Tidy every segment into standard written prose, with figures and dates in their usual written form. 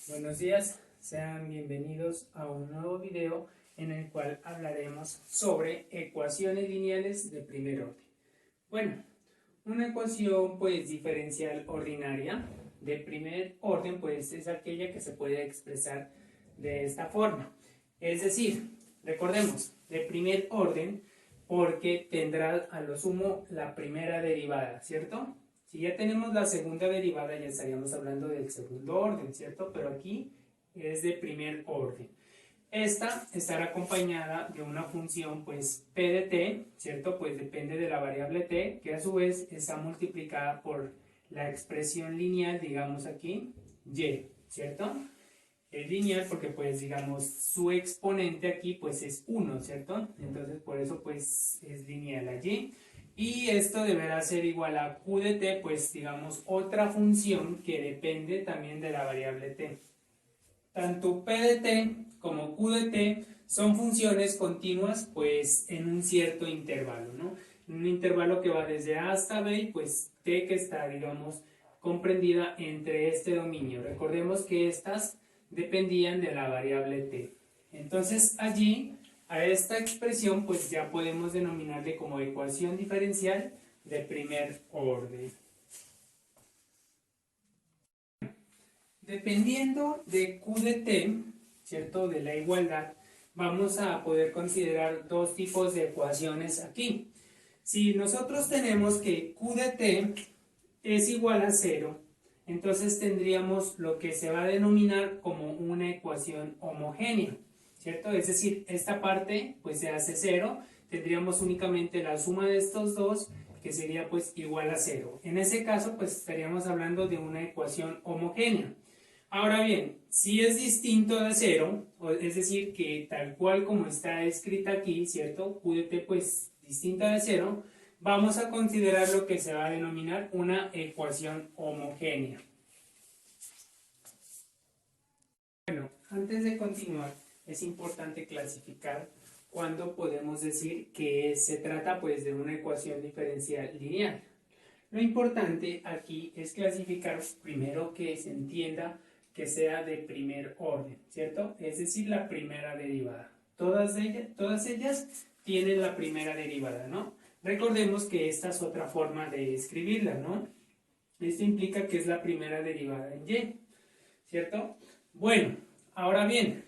Buenos días, sean bienvenidos a un nuevo video en el cual hablaremos sobre ecuaciones lineales de primer orden. Bueno, una ecuación pues diferencial ordinaria de primer orden pues es aquella que se puede expresar de esta forma. Es decir, recordemos, de primer orden porque tendrá a lo sumo la primera derivada, ¿cierto? Si ya tenemos la segunda derivada, ya estaríamos hablando del segundo orden, ¿cierto? Pero aquí es de primer orden. Esta estará acompañada de una función, pues, p de t, ¿cierto? Pues depende de la variable t, que a su vez está multiplicada por la expresión lineal, digamos aquí, y, ¿cierto? Es lineal porque, pues, digamos, su exponente aquí, pues, es 1, ¿cierto? Entonces, por eso, pues, es lineal allí. Y esto deberá ser igual a q de t, pues digamos otra función que depende también de la variable t. Tanto p de t como q de t son funciones continuas pues en un cierto intervalo, ¿no? Un intervalo que va desde a hasta b y pues t que está digamos comprendida entre este dominio. Recordemos que estas dependían de la variable t. Entonces allí a esta expresión pues ya podemos denominarle como ecuación diferencial de primer orden. Dependiendo de q de t, ¿cierto? De la igualdad, vamos a poder considerar dos tipos de ecuaciones aquí. Si nosotros tenemos que q de t es igual a 0, entonces tendríamos lo que se va a denominar como una ecuación homogénea, ¿cierto? Es decir, esta parte pues se hace 0, tendríamos únicamente la suma de estos dos que sería pues igual a 0. En ese caso pues estaríamos hablando de una ecuación homogénea. Ahora bien, si es distinto de 0, es decir que tal cual como está escrita aquí, ¿cierto? Q de t pues distinta de 0, vamos a considerar lo que se va a denominar una ecuación homogénea. Bueno, antes de continuar, es importante clasificar cuándo podemos decir que se trata pues de una ecuación diferencial lineal. Lo importante aquí es clasificar primero que se entienda que sea de primer orden, ¿cierto? Es decir, la primera derivada. Todas ellas tienen la primera derivada, ¿no? Recordemos que esta es otra forma de escribirla, ¿no? Esto implica que es la primera derivada en y, ¿cierto? Bueno, ahora bien,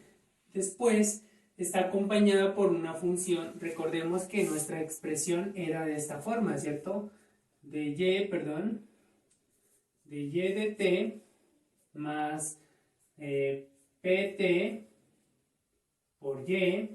después está acompañada por una función. Recordemos que nuestra expresión era de esta forma, ¿cierto? De y de t más pt por y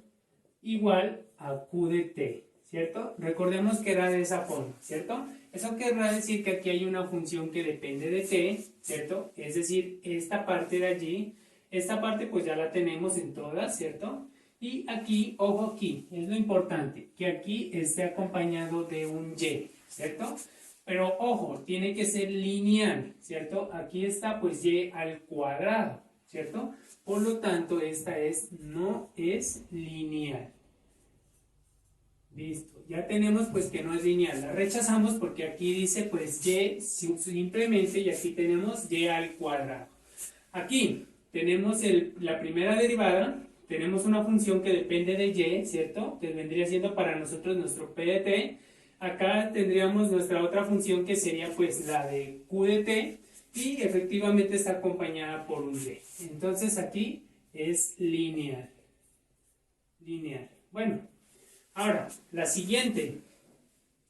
igual a q de t, ¿cierto? Recordemos que era de esa forma, ¿cierto? Eso querrá decir que aquí hay una función que depende de t, ¿cierto? Es decir, esta parte de allí, esta parte pues ya la tenemos en todas, ¿cierto? Y aquí, ojo aquí, es lo importante, que aquí esté acompañado de un y, ¿cierto? Pero ojo, tiene que ser lineal, ¿cierto? Aquí está pues y al cuadrado, ¿cierto? Por lo tanto, esta no es lineal. Listo, ya tenemos pues que no es lineal, la rechazamos porque aquí dice pues y simplemente y aquí tenemos y al cuadrado. Aquí tenemos la primera derivada, tenemos una función que depende de y, ¿cierto? Que vendría siendo para nosotros nuestro p de t. Acá tendríamos nuestra otra función que sería pues la de q de t y efectivamente está acompañada por un y. Entonces aquí es lineal. Lineal. Bueno, ahora la siguiente.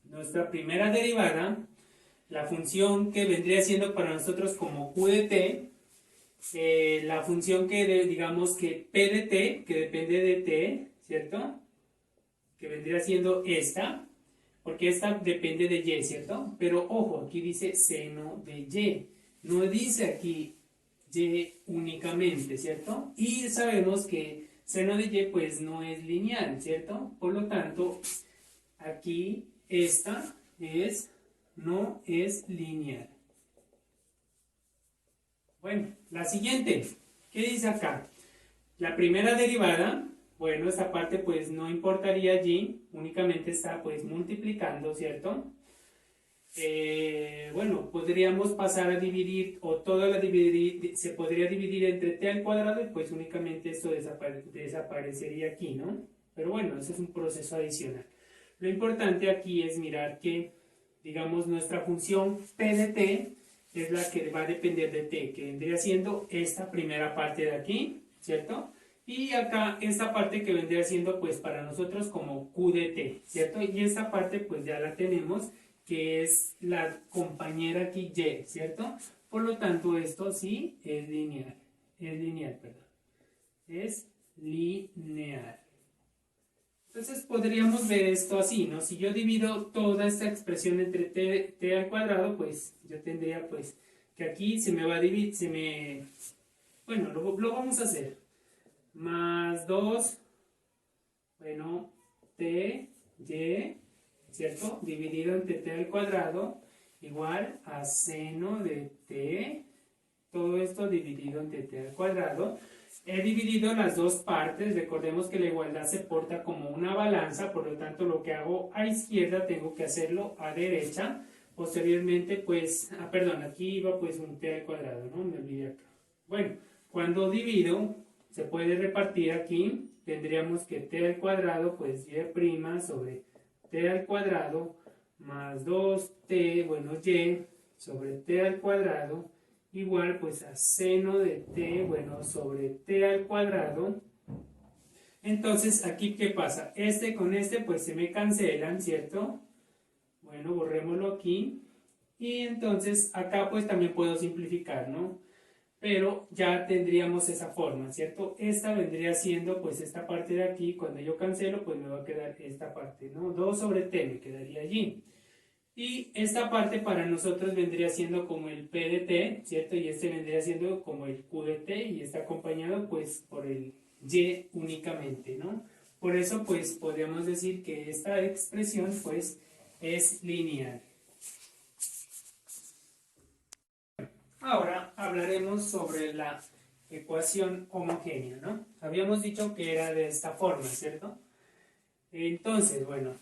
Nuestra primera derivada, la función que vendría siendo para nosotros como q de t, la función que digamos que p de t, que depende de t, ¿cierto? Que vendría siendo esta. Porque esta depende de y, ¿cierto? Pero ojo, aquí dice seno de y. No dice aquí y únicamente, ¿cierto? Y sabemos que seno de y pues no es lineal, ¿cierto? Por lo tanto, aquí esta no es lineal. Bueno, la siguiente. ¿Qué dice acá? La primera derivada. Bueno, esta parte pues no importaría allí, únicamente está pues multiplicando, ¿cierto? bueno, podríamos pasar a dividir, o se podría dividir entre t al cuadrado y pues únicamente esto desaparecería aquí, ¿no? Pero bueno, ese es un proceso adicional. Lo importante aquí es mirar que, digamos, nuestra función p de t es la que va a depender de t, que vendría siendo esta primera parte de aquí, ¿cierto? Y acá esta parte que vendría siendo pues para nosotros como q de t, ¿cierto? Y esta parte pues ya la tenemos, que es la compañera aquí y, ¿cierto? Por lo tanto esto sí es lineal, perdón, es lineal. Entonces podríamos ver esto así, ¿no? Si yo divido toda esta expresión entre t al cuadrado, pues yo tendría pues que aquí se me va a dividir, bueno, lo vamos a hacer. Más 2, bueno, t, y, ¿cierto? Dividido entre t al cuadrado, igual a seno de t, todo esto dividido entre t al cuadrado. He dividido las dos partes, recordemos que la igualdad se porta como una balanza, por lo tanto lo que hago a izquierda tengo que hacerlo a derecha. Posteriormente pues, perdón, aquí iba pues un t al cuadrado, ¿no? Me olvidé acá. Bueno, cuando divido, se puede repartir aquí, tendríamos que t al cuadrado pues y' sobre t al cuadrado más 2t, bueno, y sobre t al cuadrado igual pues a seno de t, bueno, sobre t al cuadrado. Entonces, aquí, ¿qué pasa? Este con este pues se me cancelan, ¿cierto? Bueno, borrémoslo aquí. Y entonces acá pues también puedo simplificar, ¿no? Pero ya tendríamos esa forma, ¿cierto? Esta vendría siendo pues esta parte de aquí, cuando yo cancelo pues me va a quedar esta parte, ¿no? 2 sobre t me quedaría allí. Y esta parte para nosotros vendría siendo como el p de t, ¿cierto? Y este vendría siendo como el q de t y está acompañado pues por el y únicamente, ¿no? Por eso pues podríamos decir que esta expresión pues es lineal. Ahora hablaremos sobre la ecuación homogénea, ¿no? Habíamos dicho que era de esta forma, ¿cierto? Entonces, bueno,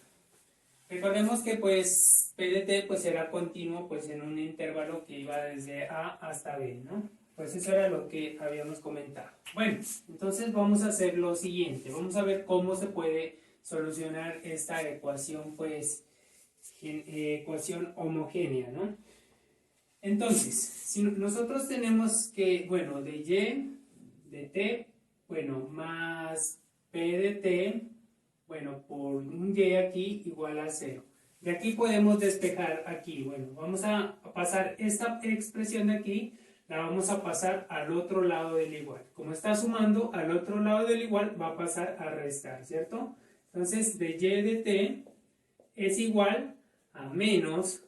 recordemos que pues P de t pues era continuo pues en un intervalo que iba desde A hasta B, ¿no? Pues eso era lo que habíamos comentado. Bueno, entonces vamos a hacer lo siguiente, vamos a ver cómo se puede solucionar esta ecuación pues ecuación homogénea, ¿no? Entonces, si nosotros tenemos que, bueno, de y de t, bueno, más p de t, bueno, por un y aquí igual a 0. De aquí podemos despejar aquí, bueno, vamos a pasar esta expresión de aquí, la vamos a pasar al otro lado del igual. Como está sumando, al otro lado del igual va a pasar a restar, ¿cierto? Entonces, de y de t es igual a menos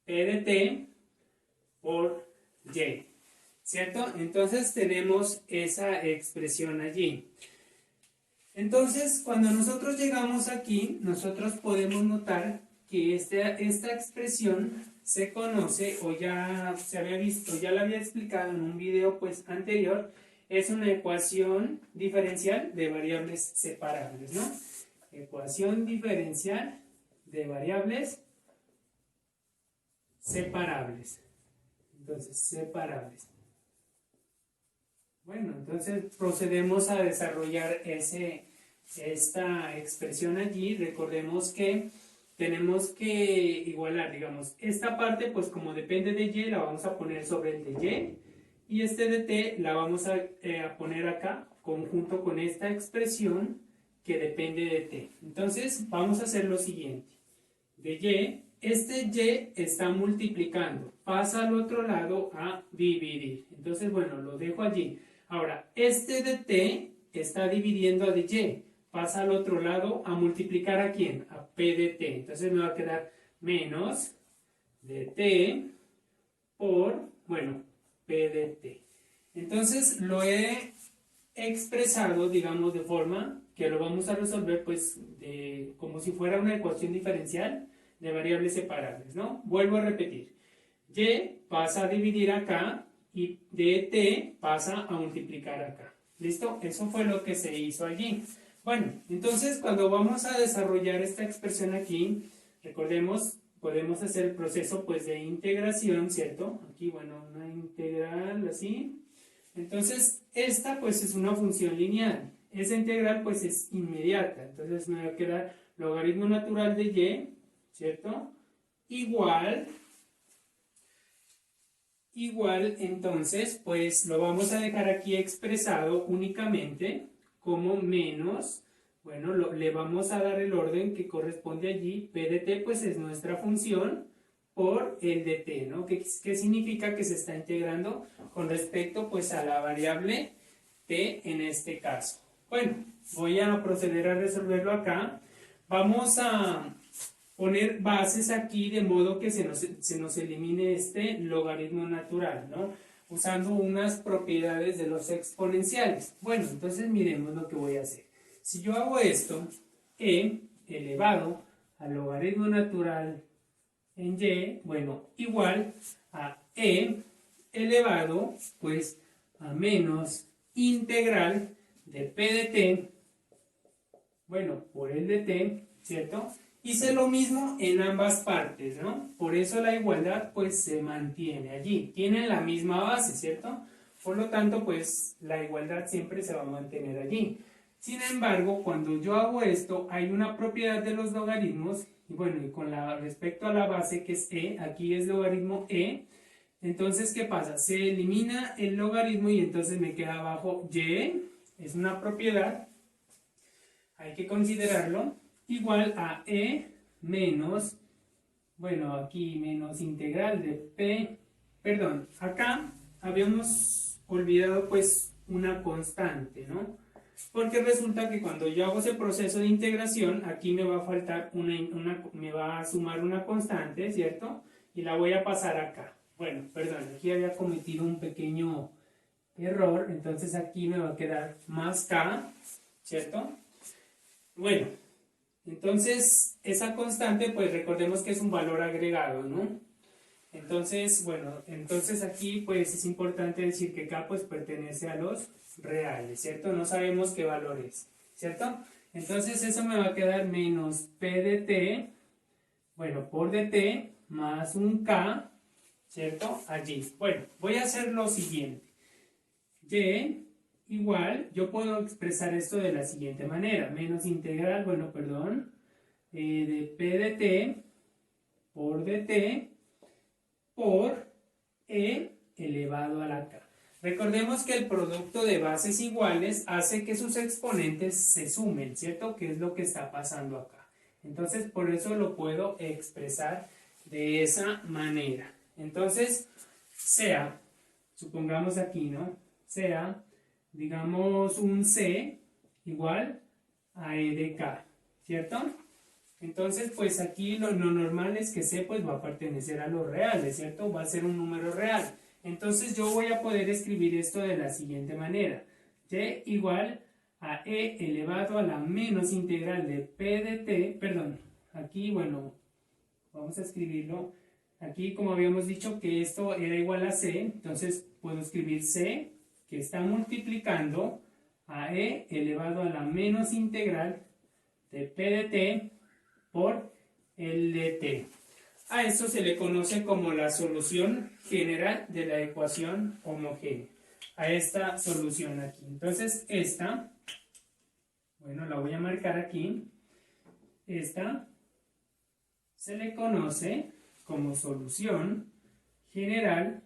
p de t por y, ¿cierto? Entonces tenemos esa expresión allí. Entonces, cuando nosotros llegamos aquí, nosotros podemos notar que esta expresión se conoce, o ya se había visto, ya la había explicado en un video pues anterior, es una ecuación diferencial de variables separables, ¿no? Ecuación diferencial de variables separables. Entonces, separables. Bueno, entonces procedemos a desarrollar esta expresión allí. Recordemos que tenemos que igualar, digamos, esta parte, pues como depende de y, la vamos a poner sobre el de y este de t la vamos a poner acá, conjunto con esta expresión que depende de t. Entonces, vamos a hacer lo siguiente. De y, este y está multiplicando, pasa al otro lado a dividir. Entonces, bueno, lo dejo allí. Ahora, este de t está dividiendo a de y, pasa al otro lado a multiplicar ¿a quién? A p de t. Entonces me va a quedar menos de t por, bueno, p de t. Entonces lo he expresado, digamos, de forma que lo vamos a resolver pues como si fuera una ecuación diferencial de variables separables, ¿no? Vuelvo a repetir. Y pasa a dividir acá y de t pasa a multiplicar acá. ¿Listo? Eso fue lo que se hizo allí. Bueno, entonces cuando vamos a desarrollar esta expresión aquí, recordemos, podemos hacer el proceso pues de integración, ¿cierto? Aquí, bueno, una integral así. Entonces, esta pues es una función lineal. Esa integral pues es inmediata. Entonces me va a quedar logaritmo natural de y, ¿cierto? Igual, entonces, pues lo vamos a dejar aquí expresado únicamente como menos, bueno, le vamos a dar el orden que corresponde allí. P de t pues es nuestra función por el de t, ¿no? ¿Qué significa? Que se está integrando con respecto pues a la variable t en este caso. Bueno, voy a proceder a resolverlo acá. Vamos a poner bases aquí de modo que se nos elimine este logaritmo natural, ¿no? Usando unas propiedades de los exponenciales. Bueno, entonces miremos lo que voy a hacer. Si yo hago esto, e elevado al logaritmo natural en y, bueno, igual a e elevado, pues, a menos integral de p de t, bueno, por el de t, ¿cierto? Hice lo mismo en ambas partes, ¿no? Por eso la igualdad pues se mantiene allí. Tienen la misma base, ¿cierto? Por lo tanto, pues la igualdad siempre se va a mantener allí. Sin embargo, cuando yo hago esto, hay una propiedad de los logaritmos, y bueno, y con respecto a la base que es e, aquí es logaritmo e, entonces, ¿qué pasa? Se elimina el logaritmo y entonces me queda abajo y, es una propiedad, hay que considerarlo, igual a e menos, bueno, aquí menos integral de p, perdón, acá habíamos olvidado pues una constante, ¿no? Porque resulta que cuando yo hago ese proceso de integración, aquí me va a faltar me va a sumar una constante, ¿cierto? Y la voy a pasar acá. Bueno, perdón, aquí había cometido un pequeño error, entonces aquí me va a quedar más k, ¿cierto? Bueno, entonces esa constante, pues recordemos que es un valor agregado, ¿no? Entonces, bueno, entonces aquí pues es importante decir que k pues pertenece a los reales, ¿cierto? No sabemos qué valor es, ¿cierto? Entonces eso me va a quedar menos p de t, bueno, por dt, más un k, ¿cierto? Allí. Bueno, voy a hacer lo siguiente. Y igual, yo puedo expresar esto de la siguiente manera. Menos integral, bueno, perdón, de p de t por dt por e elevado a la k. Recordemos que el producto de bases iguales hace que sus exponentes se sumen, ¿cierto? Que es lo que está pasando acá. Entonces, por eso lo puedo expresar de esa manera. Entonces, sea, supongamos aquí, ¿no? Sea, digamos, un c igual a e de k, ¿cierto? Entonces, pues aquí lo normal es que c pues va a pertenecer a los reales, ¿cierto? Va a ser un número real. Entonces yo voy a poder escribir esto de la siguiente manera. Y igual a e elevado a la menos integral de p de t, perdón, aquí, bueno, vamos a escribirlo. Aquí, como habíamos dicho que esto era igual a c, entonces puedo escribir c, que está multiplicando a e elevado a la menos integral de p de t por el de t. A esto se le conoce como la solución general de la ecuación homogénea. A esta solución aquí. Entonces, esta, bueno, la voy a marcar aquí. Esta se le conoce como solución general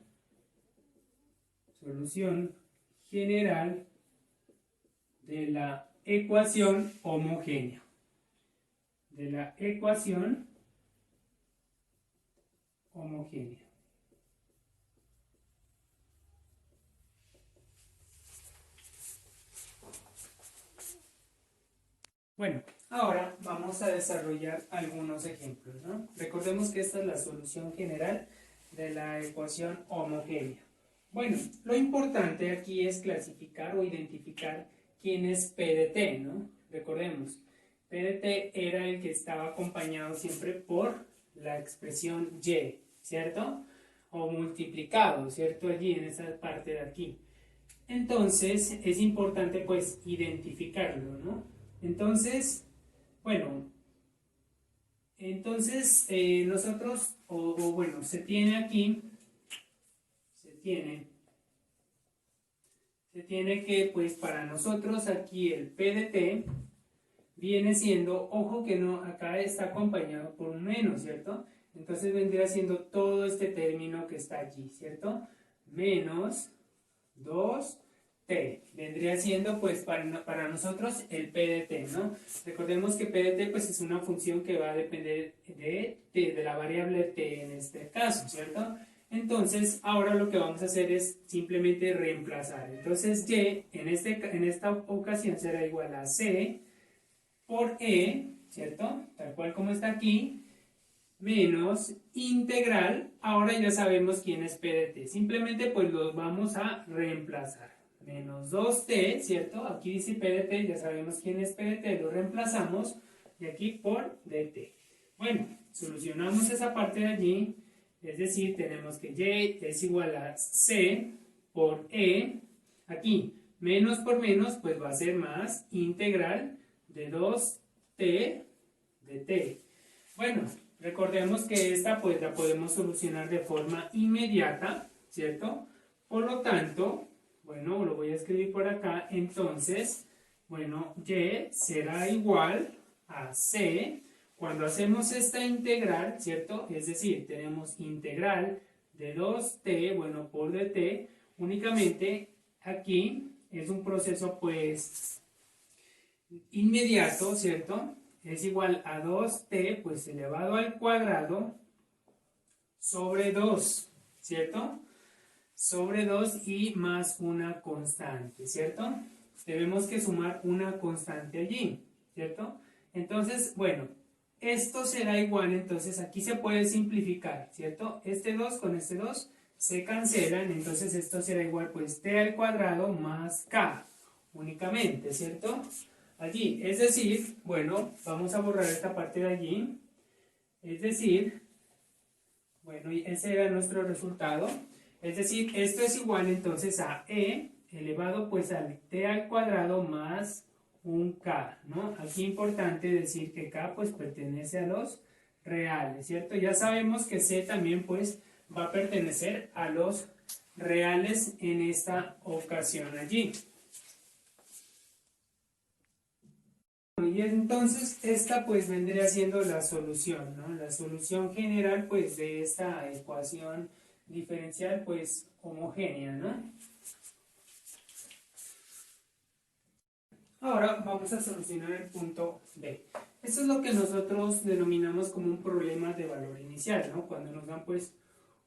de la ecuación homogénea. De la ecuación homogénea. Bueno, ahora vamos a desarrollar algunos ejemplos, ¿no? Recordemos que esta es la solución general de la ecuación homogénea. Bueno, lo importante aquí es clasificar o identificar quién es P de t, ¿no? Recordemos, P de t era el que estaba acompañado siempre por la expresión y, ¿cierto? O multiplicado, ¿cierto? Allí en esa parte de aquí. Entonces, es importante pues identificarlo, ¿no? Entonces, bueno, Entonces, nosotros, bueno, se tiene aquí, se tiene que, pues para nosotros aquí el P de T viene siendo, ojo que no, acá está acompañado por un menos, ¿cierto? Entonces vendría siendo todo este término que está allí, ¿cierto? Menos 2t, vendría siendo pues para nosotros el P de t, ¿no? Recordemos que P de t pues es una función que va a depender de la variable t en este caso, ¿cierto? Entonces ahora lo que vamos a hacer es simplemente reemplazar. Entonces y en esta ocasión será igual a c por e, ¿cierto? Tal cual como está aquí, menos integral, ahora ya sabemos quién es P de t, simplemente pues los vamos a reemplazar, menos 2t, ¿cierto? Aquí dice P de t, ya sabemos quién es P de t, lo reemplazamos, y aquí por dt. Bueno, solucionamos esa parte de allí, es decir, tenemos que y es igual a c por e, aquí, menos por menos, pues va a ser más integral de 2t de t. Bueno, recordemos que esta pues la podemos solucionar de forma inmediata, ¿cierto? Por lo tanto, bueno, lo voy a escribir por acá, entonces, bueno, y será igual a c, cuando hacemos esta integral, ¿cierto? Es decir, tenemos integral de 2t, bueno, por dt, únicamente aquí es un proceso pues inmediato, ¿cierto? Es igual a 2t, pues elevado al cuadrado, sobre 2, ¿cierto? Sobre 2 y más una constante, ¿cierto? Debemos que sumar una constante allí, ¿cierto? Entonces, bueno, esto será igual, entonces aquí se puede simplificar, ¿cierto? Este 2 con este 2 se cancelan, entonces esto será igual, pues, t al cuadrado más k, únicamente, ¿cierto? Allí, es decir, bueno, vamos a borrar esta parte de allí, es decir, bueno, y ese era nuestro resultado, es decir, esto es igual entonces a e elevado pues al t al cuadrado más un k, ¿no? Aquí importante decir que k pues pertenece a los reales, ¿cierto? Ya sabemos que c también pues va a pertenecer a los reales en esta ocasión allí. Y entonces esta pues vendría siendo la solución, ¿no? La solución general pues de esta ecuación diferencial pues homogénea, ¿no? Ahora vamos a solucionar el punto B. Esto es lo que nosotros denominamos como un problema de valor inicial, ¿no? Cuando nos dan pues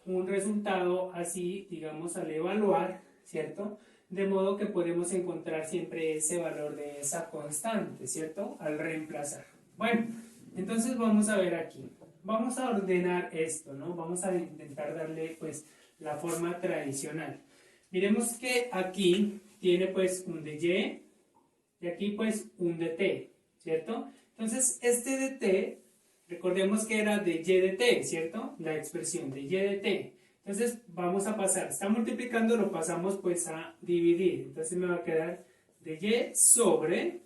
un resultado así, digamos, al evaluar, ¿cierto? De modo que podemos encontrar siempre ese valor de esa constante, ¿cierto? Al reemplazar. Bueno, entonces vamos a ver aquí. Vamos a ordenar esto, ¿no? Vamos a intentar darle, pues, la forma tradicional. Miremos que aquí tiene, pues, un de y aquí, pues, un de t, ¿cierto? Entonces, este de t, recordemos que era de y de t, ¿cierto? La expresión de y de t. Entonces vamos a pasar, está multiplicando, lo pasamos pues a dividir. Entonces me va a quedar de y sobre,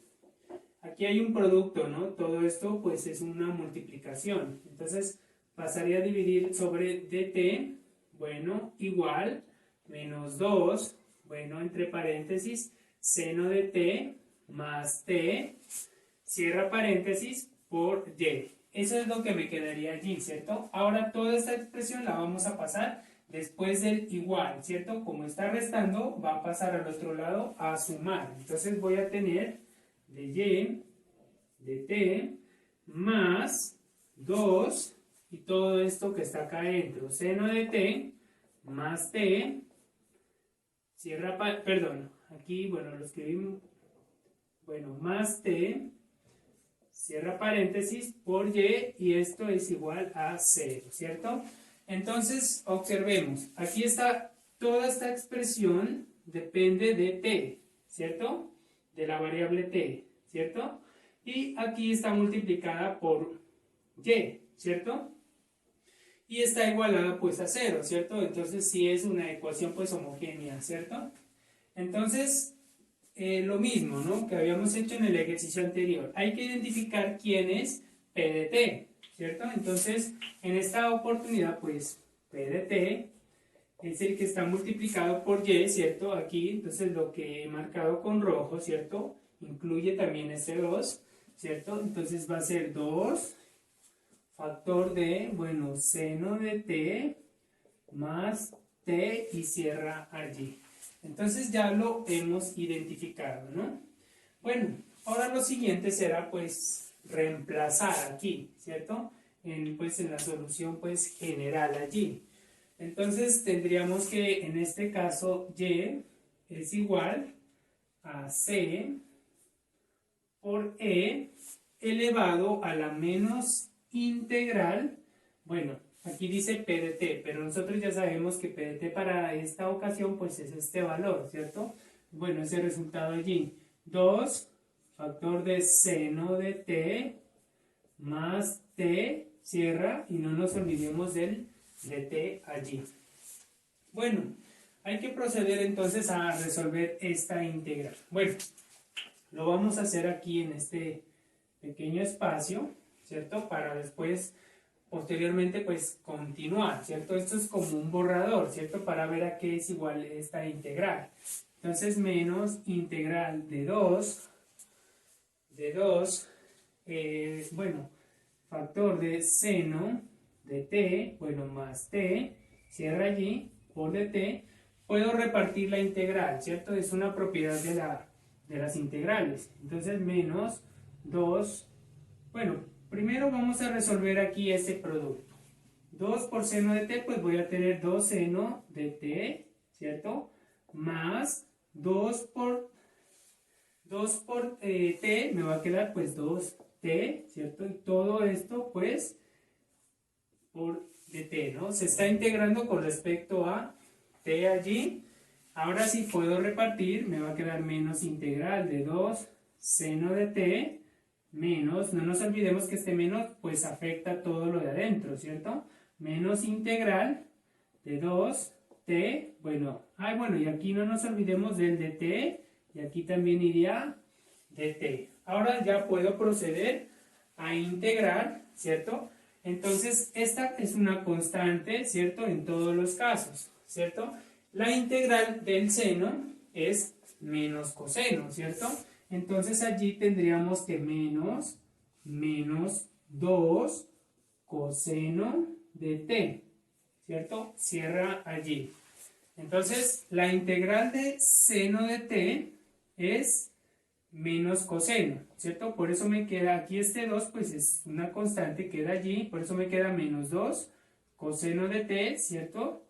aquí hay un producto, ¿no? Todo esto pues es una multiplicación. Entonces pasaría a dividir sobre dt, bueno, igual, menos 2, bueno, entre paréntesis, seno de t más t, cierra paréntesis, por y. Eso es lo que me quedaría allí, ¿cierto? Ahora toda esta expresión la vamos a pasar después del igual, ¿cierto? Como está restando, va a pasar al otro lado a sumar. Entonces voy a tener de y, de t, más 2, y todo esto que está acá adentro, seno de t, más t, cierra, perdón, aquí, bueno, lo escribimos, bueno, más t, cierra paréntesis, por y esto es igual a 0, ¿cierto? Entonces, observemos, aquí está toda esta expresión depende de t, ¿cierto? De la variable t, ¿cierto? Y aquí está multiplicada por y, ¿cierto? Y está igualada pues a 0, ¿cierto? Entonces sí es una ecuación pues homogénea, ¿cierto? Entonces, lo mismo, ¿no? Que habíamos hecho en el ejercicio anterior. Hay que identificar quién es P de t, ¿cierto? Entonces, en esta oportunidad, pues, P de T es el que está multiplicado por Y, ¿cierto? Aquí, entonces, lo que he marcado con rojo, ¿cierto? Incluye también ese 2, ¿cierto? Entonces, va a ser 2 factor de, bueno, seno de T más T y cierra allí. Entonces, ya lo hemos identificado, ¿no? Bueno, ahora lo siguiente será, pues, reemplazar aquí, ¿cierto? Pues, en la solución, pues, general allí. Entonces, tendríamos que, en este caso, Y es igual a C por E elevado a la menos integral. Bueno, aquí dice P de T, pero nosotros ya sabemos que P de T para esta ocasión, pues, es este valor, ¿cierto? Bueno, ese resultado allí. 2 factor de seno de T más T, cierra, y no nos olvidemos del de T allí. Bueno, hay que proceder entonces a resolver esta integral. Bueno, lo vamos a hacer aquí en este pequeño espacio, ¿cierto? Para después, posteriormente, pues continuar, ¿cierto? Esto es como un borrador, ¿cierto? Para ver a qué es igual esta integral. Entonces, menos integral de 2, bueno, factor de seno de t, bueno, más t, cierra allí, por de t, puedo repartir la integral, ¿cierto? Es una propiedad de las integrales. Entonces, menos 2, bueno, primero vamos a resolver aquí este producto. 2 por seno de t, pues voy a tener 2 seno de t, ¿cierto? Más 2 por t, me va a quedar pues 2t, ¿cierto? Y todo esto pues por dt, ¿no? Se está integrando con respecto a t allí. Ahora sí puedo repartir, me va a quedar menos integral de 2 seno de t, menos, no nos olvidemos que este menos pues afecta todo lo de adentro, ¿cierto? Menos integral de 2t, bueno, y aquí no nos olvidemos del dt, y aquí también iría dt. Ahora ya puedo proceder a integrar, ¿cierto? Entonces, esta es una constante, ¿cierto? En todos los casos, ¿cierto? La integral del seno es menos coseno, ¿cierto? Entonces, allí tendríamos que menos 2 coseno de t, ¿cierto? Cierra allí. Entonces, la integral de seno de t es menos coseno, ¿cierto? Por eso me queda aquí este 2, pues es una constante, queda allí, por eso me queda menos 2 coseno de t, ¿cierto?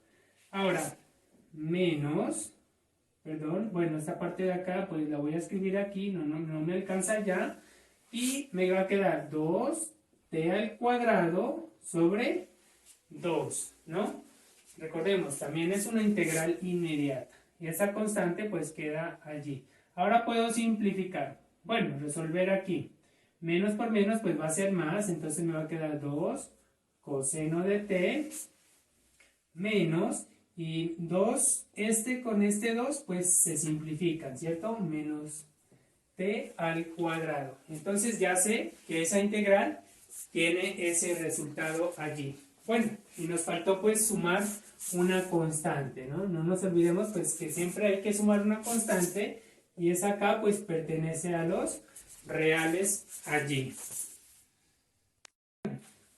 Ahora, menos, bueno, esta parte de acá, pues la voy a escribir aquí, no me alcanza ya, y me va a quedar 2t al cuadrado sobre 2, ¿no? Recordemos, también es una integral inmediata. Y esa constante pues queda allí. Ahora puedo simplificar. Bueno, resolver aquí. Menos por menos pues va a ser más. Entonces me va a quedar 2 coseno de t menos. Y 2, con este 2 pues se simplifican, ¿cierto? Menos t al cuadrado. Entonces ya sé que esa integral tiene ese resultado allí. Bueno, y nos faltó pues sumar una constante, ¿no? No nos olvidemos pues que siempre hay que sumar una constante y esa acá pues pertenece a los reales allí.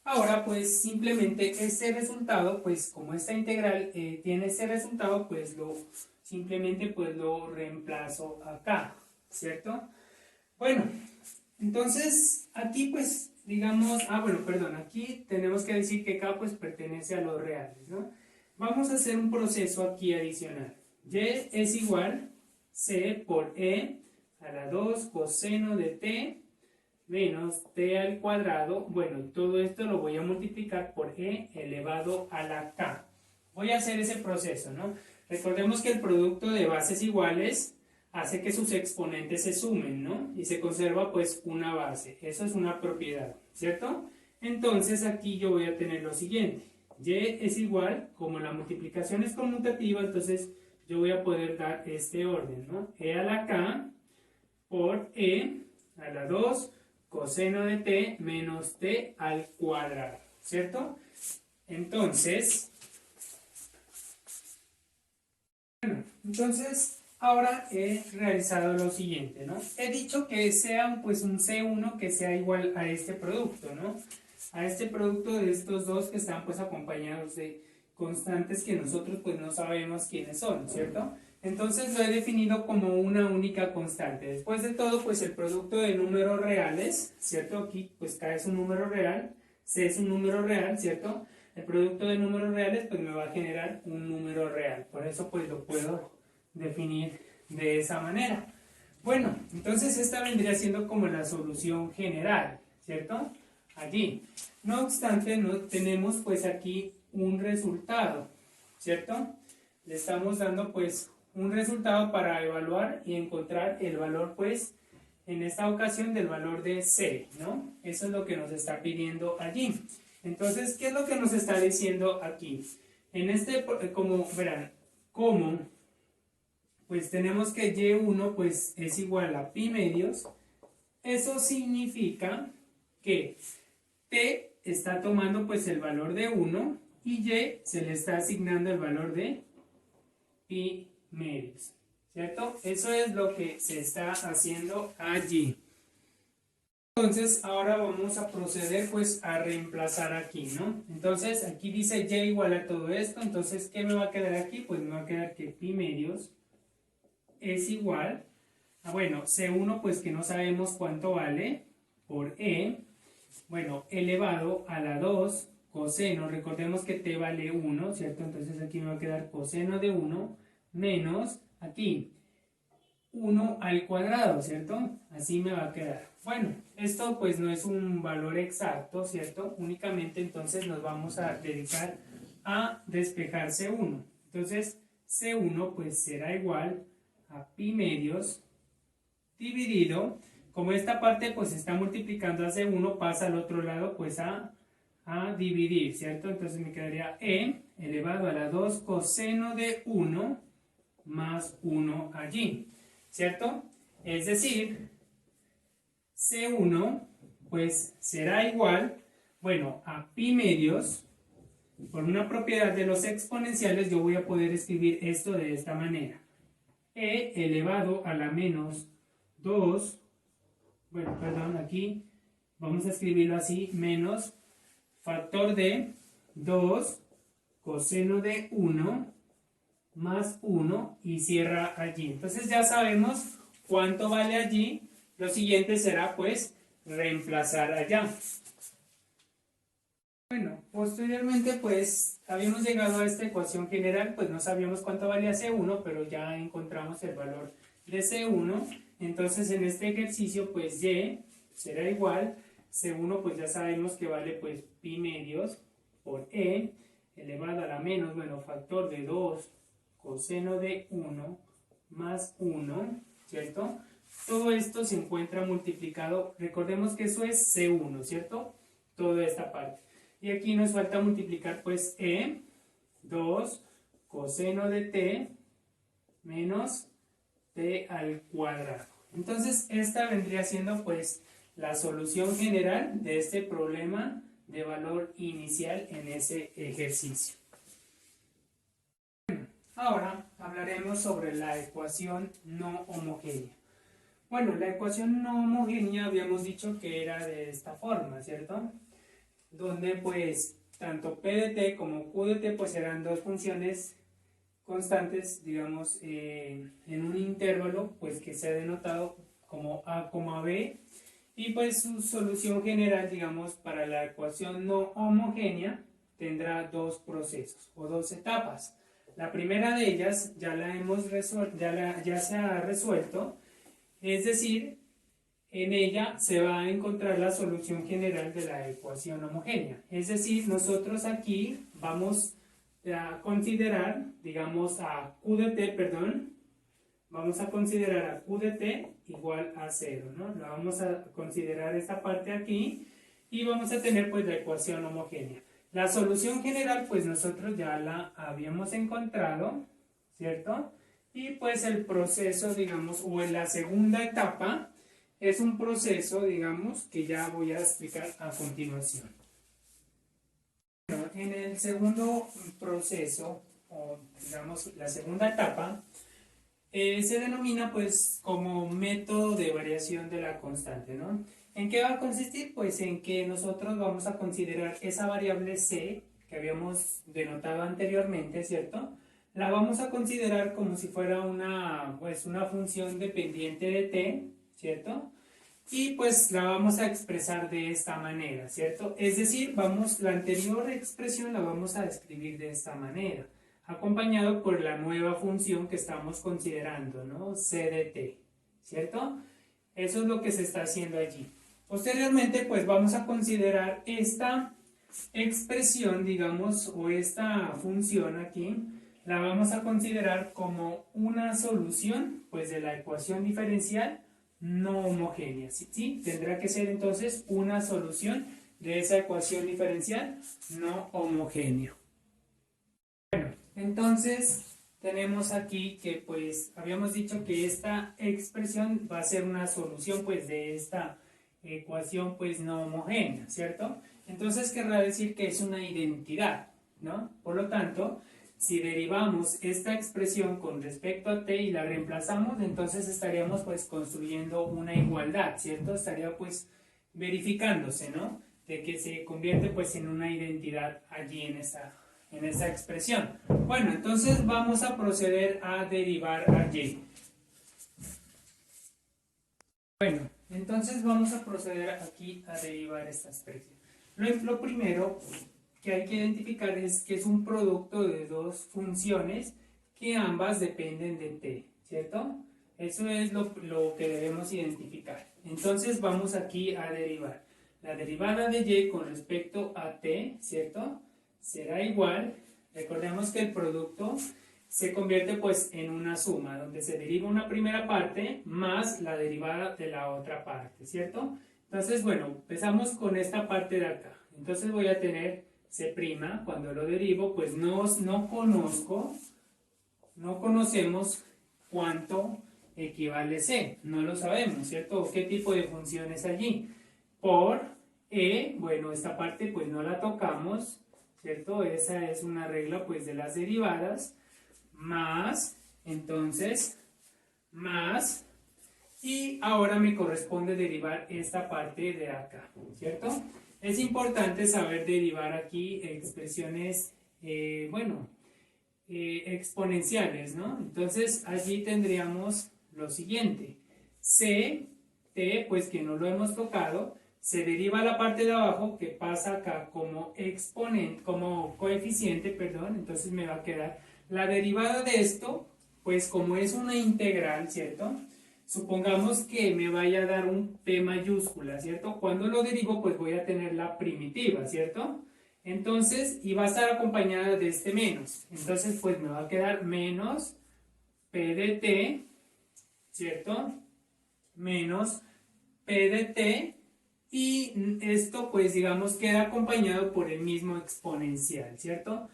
Ahora pues simplemente este resultado, pues como esta integral tiene este resultado, pues simplemente pues lo reemplazo acá, ¿cierto? Bueno, entonces aquí pues digamos, aquí tenemos que decir que K pues pertenece a los reales, ¿no? Vamos a hacer un proceso aquí adicional. Y es igual C por E a la 2 coseno de T menos T al cuadrado. Bueno, todo esto lo voy a multiplicar por E elevado a la K. Voy a hacer ese proceso, ¿no? Recordemos que el producto de bases iguales hace que sus exponentes se sumen, ¿no? Y se conserva pues una base. Eso es una propiedad, ¿cierto? Entonces aquí yo voy a tener lo siguiente. Y es igual, como la multiplicación es conmutativa, entonces yo voy a poder dar este orden, ¿no? E a la K por E a la 2 coseno de t menos t al cuadrado, ¿cierto? Entonces, ahora he realizado lo siguiente, ¿no? He dicho que sea pues un C1 que sea igual a este producto, ¿no? A este producto de estos dos que están pues acompañados de constantes que nosotros pues no sabemos quiénes son, ¿cierto? Entonces lo he definido como una única constante. Después de todo, pues el producto de números reales, ¿cierto? Aquí pues K es un número real, C es un número real, ¿cierto? El producto de números reales pues me va a generar un número real. Por eso pues lo puedo definir de esa manera. Bueno, entonces esta vendría siendo como la solución general, ¿cierto? Allí. No obstante, no tenemos pues aquí un resultado, ¿cierto? Le estamos dando pues un resultado para evaluar y encontrar el valor pues en esta ocasión del valor de C, ¿no? Eso es lo que nos está pidiendo allí. Entonces, ¿qué es lo que nos está diciendo aquí? En este, como verán, como pues tenemos que Y1 pues es igual a pi medios, eso significa que T está tomando pues el valor de 1 y Y se le está asignando el valor de pi medios, ¿cierto? Eso es lo que se está haciendo allí. Entonces ahora vamos a proceder pues a reemplazar aquí, ¿no? Entonces aquí dice Y igual a todo esto, entonces ¿qué me va a quedar aquí? Pues me va a quedar que pi medios es igual a, bueno, C1 pues que no sabemos cuánto vale, por E, bueno, elevado a la 2 coseno, recordemos que t vale 1, ¿cierto? Entonces aquí me va a quedar coseno de 1 menos, aquí, 1 al cuadrado, ¿cierto? Así me va a quedar. Bueno, esto pues no es un valor exacto, ¿cierto? Únicamente entonces nos vamos a dedicar a despejar C1. Entonces, C1 pues será igual a pi medios dividido, como esta parte pues está multiplicando a C1, pasa al otro lado pues a dividir, ¿cierto? Entonces me quedaría E elevado a la 2 coseno de 1 más 1 allí, ¿cierto? Es decir, C1 pues será igual, bueno, a pi medios, por una propiedad de los exponenciales yo voy a poder escribir esto de esta manera. E elevado a la menos 2, bueno, perdón, aquí vamos a escribirlo así, menos factor de 2 coseno de 1 más 1 y cierra allí. Entonces ya sabemos cuánto vale allí. Lo siguiente será pues reemplazar allá. Bueno, posteriormente pues habíamos llegado a esta ecuación general, pues no sabíamos cuánto valía C1, pero ya encontramos el valor de C1. Entonces en este ejercicio pues Y será igual, C1 pues ya sabemos que vale pues pi medios por E elevado a la menos, bueno, factor de 2 coseno de 1 más 1, ¿cierto? Todo esto se encuentra multiplicado, recordemos que eso es C1, ¿cierto? Toda esta parte. Y aquí nos falta multiplicar pues E, 2 coseno de t menos t al cuadrado. Entonces esta vendría siendo pues la solución general de este problema de valor inicial en ese ejercicio. Ahora hablaremos sobre la ecuación no homogénea. Bueno, la ecuación no homogénea habíamos dicho que era de esta forma, ¿cierto? Donde pues tanto p de t como q de t pues eran dos funciones constantes, digamos, en un intervalo pues que se ha denotado como a, b, y pues su solución general, digamos, para la ecuación no homogénea tendrá dos procesos o dos etapas. La primera de ellas ya la hemos resuelto, ya se ha resuelto, es decir, en ella se va a encontrar la solución general de la ecuación homogénea. Es decir, nosotros aquí vamos a considerar, digamos, a q de t, perdón, vamos a considerar a q de t igual a 0, ¿no? La vamos a considerar esta parte aquí y vamos a tener pues la ecuación homogénea. La solución general pues nosotros ya la habíamos encontrado, ¿cierto? Y pues el proceso, digamos, o en la segunda etapa, es un proceso, digamos, que ya voy a explicar a continuación. Bueno, en el segundo proceso, o digamos la segunda etapa, se denomina pues como método de variación de la constante, ¿no? ¿En qué va a consistir? Pues en que nosotros vamos a considerar esa variable c que habíamos denotado anteriormente, ¿cierto? La vamos a considerar como si fuera pues una función dependiente de t, ¿cierto? Y pues la vamos a expresar de esta manera, ¿cierto? Es decir, la anterior expresión la vamos a escribir de esta manera, acompañado por la nueva función que estamos considerando, ¿no? C de t, ¿cierto? Eso es lo que se está haciendo allí. Posteriormente, pues vamos a considerar esta expresión, digamos, o esta función aquí, la vamos a considerar como una solución, pues, de la ecuación diferencial no homogénea, ¿sí? Tendrá que ser entonces una solución de esa ecuación diferencial no homogénea. Bueno, entonces tenemos aquí que pues habíamos dicho que esta expresión va a ser una solución pues de esta ecuación pues no homogénea, ¿cierto? Entonces querrá decir que es una identidad, ¿no? Por lo tanto, si derivamos esta expresión con respecto a t y la reemplazamos, entonces estaríamos pues construyendo una igualdad, ¿cierto? Estaría pues verificándose, ¿no? De que se convierte pues en una identidad allí en esa expresión. Bueno, entonces vamos a proceder a derivar a y. Bueno, entonces vamos a proceder aquí a derivar esta expresión. Lo primero que hay que identificar es que es un producto de dos funciones que ambas dependen de t, ¿cierto? Eso es lo que debemos identificar. Entonces vamos aquí a derivar. La derivada de y con respecto a t, ¿cierto? Será igual, recordemos que el producto se convierte pues en una suma, donde se deriva una primera parte más la derivada de la otra parte, ¿cierto? Entonces, bueno, empezamos con esta parte de acá. Entonces voy a tener c', cuando lo derivo, pues no conocemos cuánto equivale c, no lo sabemos, ¿cierto? ¿O qué tipo de función es allí? Por e, bueno, esta parte pues no la tocamos, ¿cierto? Esa es una regla pues de las derivadas, más, entonces, más, y ahora me corresponde derivar esta parte de acá, ¿cierto? Es importante saber derivar aquí expresiones, exponenciales, ¿no? Entonces allí tendríamos lo siguiente, c, t, pues que no lo hemos tocado, se deriva la parte de abajo que pasa acá como como coeficiente, perdón, entonces me va a quedar la derivada de esto, pues como es una integral, ¿cierto? Supongamos que me vaya a dar un p mayúscula, ¿cierto? Cuando lo derivo, pues voy a tener la primitiva, ¿cierto? Entonces, y va a estar acompañada de este menos. Entonces, pues me va a quedar menos p de t, ¿cierto? Menos p de t, y esto, pues digamos, queda acompañado por el mismo exponencial, ¿cierto?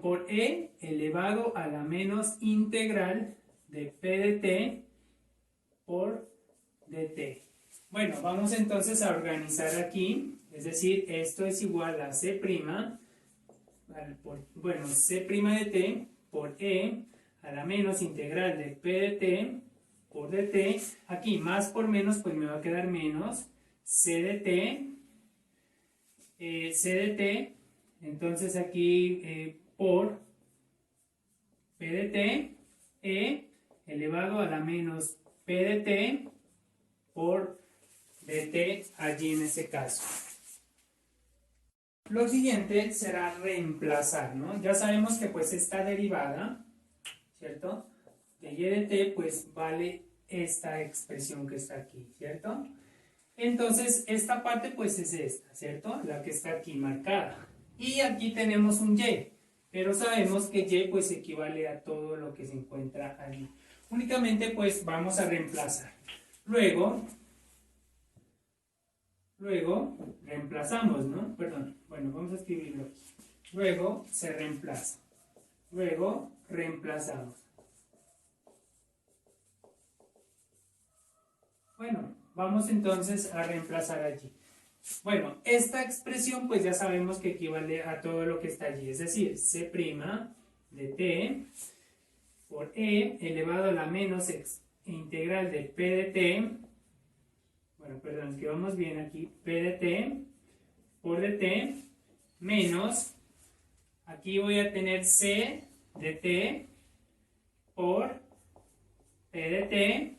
Por e elevado a la menos integral de p de t por dt. Bueno, vamos entonces a organizar aquí, es decir, esto es igual a c', c' de t por e a la menos integral de p de t por dt. Aquí más por menos, pues me va a quedar menos c de t, entonces aquí por p de t, e elevado a la menos p de t por dt allí en ese caso. Lo siguiente será reemplazar, ¿no? Ya sabemos que pues esta derivada, ¿cierto? De y de t pues vale esta expresión que está aquí, ¿cierto? Entonces esta parte pues es esta, ¿cierto? La que está aquí marcada. Y aquí tenemos un y, pero sabemos que y pues equivale a todo lo que se encuentra allí. Únicamente pues vamos a reemplazar. Luego reemplazamos, ¿no? Perdón, bueno, vamos a escribirlo aquí. Luego se reemplaza. Luego reemplazamos. Bueno, vamos entonces a reemplazar allí. Bueno, esta expresión pues ya sabemos que equivale a todo lo que está allí, es decir, C' de t por e elevado a la menos integral de p de t, bueno, perdón, que vamos bien aquí, p de t por dt menos, aquí voy a tener c de t por p de t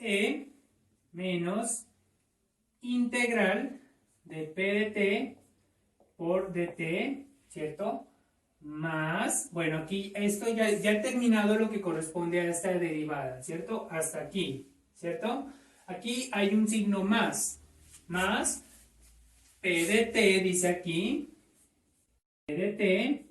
e menos integral de p de t por dt, ¿cierto? Más, bueno, aquí esto ya he terminado lo que corresponde a esta derivada, ¿cierto? Hasta aquí, ¿cierto? Aquí hay un signo más p de t, dice aquí, p de t,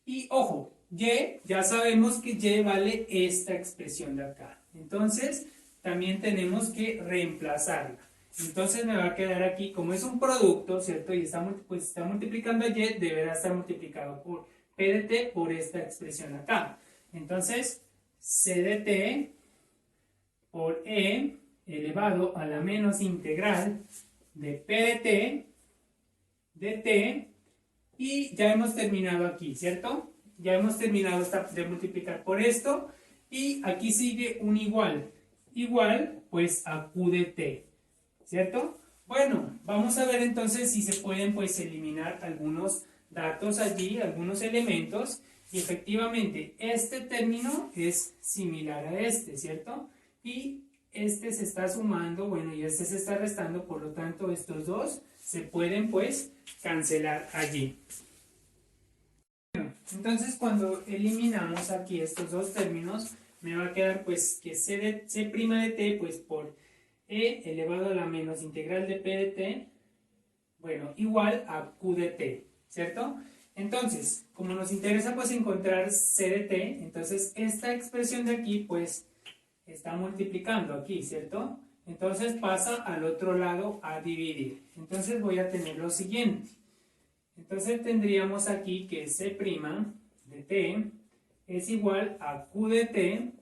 y ojo, y, ya sabemos que y vale esta expresión de acá. Entonces, también tenemos que reemplazarla. Entonces me va a quedar aquí, como es un producto, ¿cierto? Y está, pues está multiplicando a y, deberá estar multiplicado por p de t por esta expresión acá. Entonces, c de t por e elevado a la menos integral de p de t, y ya hemos terminado aquí, ¿cierto? Ya hemos terminado de multiplicar por esto, y aquí sigue un igual, pues a q de t, ¿cierto? Bueno, vamos a ver entonces si se pueden pues eliminar algunos datos allí, algunos elementos, y efectivamente este término es similar a este, ¿cierto? Y este se está sumando, bueno, y este se está restando, por lo tanto estos dos se pueden pues cancelar allí. Entonces cuando eliminamos aquí estos dos términos, me va a quedar pues que c' de t pues por e elevado a la menos integral de p de t, bueno, igual a q de t, ¿cierto? Entonces, como nos interesa pues encontrar c de t, entonces esta expresión de aquí pues está multiplicando aquí, ¿cierto? Entonces pasa al otro lado a dividir. Entonces voy a tener lo siguiente. Entonces tendríamos aquí que c' de t es igual a q de t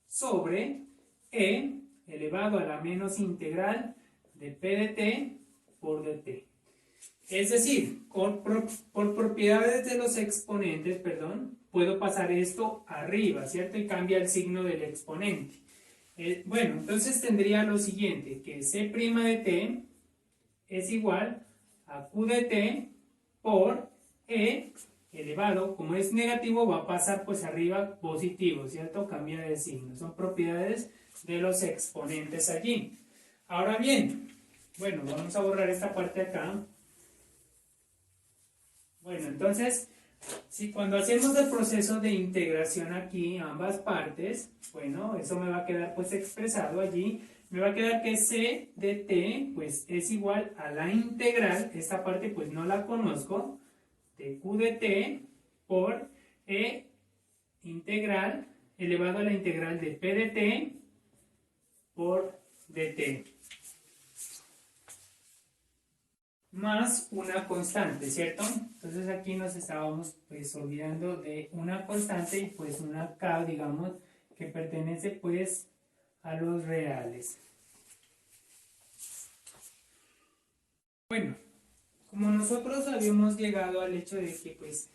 sobre e elevado a la menos integral de p de t por dt. Es decir, por propiedades de los exponentes, perdón, puedo pasar esto arriba, ¿cierto? Y cambia el signo del exponente. Bueno, entonces tendría lo siguiente, que c' de t es igual a q de t por e elevado, como es negativo va a pasar pues arriba positivo, ¿cierto? Cambia de signo, son propiedades de los exponentes allí. Ahora bien, bueno, vamos a borrar esta parte acá. Bueno, entonces, si cuando hacemos el proceso de integración aquí, ambas partes, bueno, eso me va a quedar pues expresado allí, me va a quedar que c de t pues es igual a la integral, esta parte pues no la conozco, de q de t por e integral elevado a la integral de p de t por dt. Más una constante, ¿cierto? Entonces aquí nos estábamos pues olvidando de una constante y pues una k, digamos, que pertenece pues a los reales. Bueno, como nosotros habíamos llegado al hecho de que pues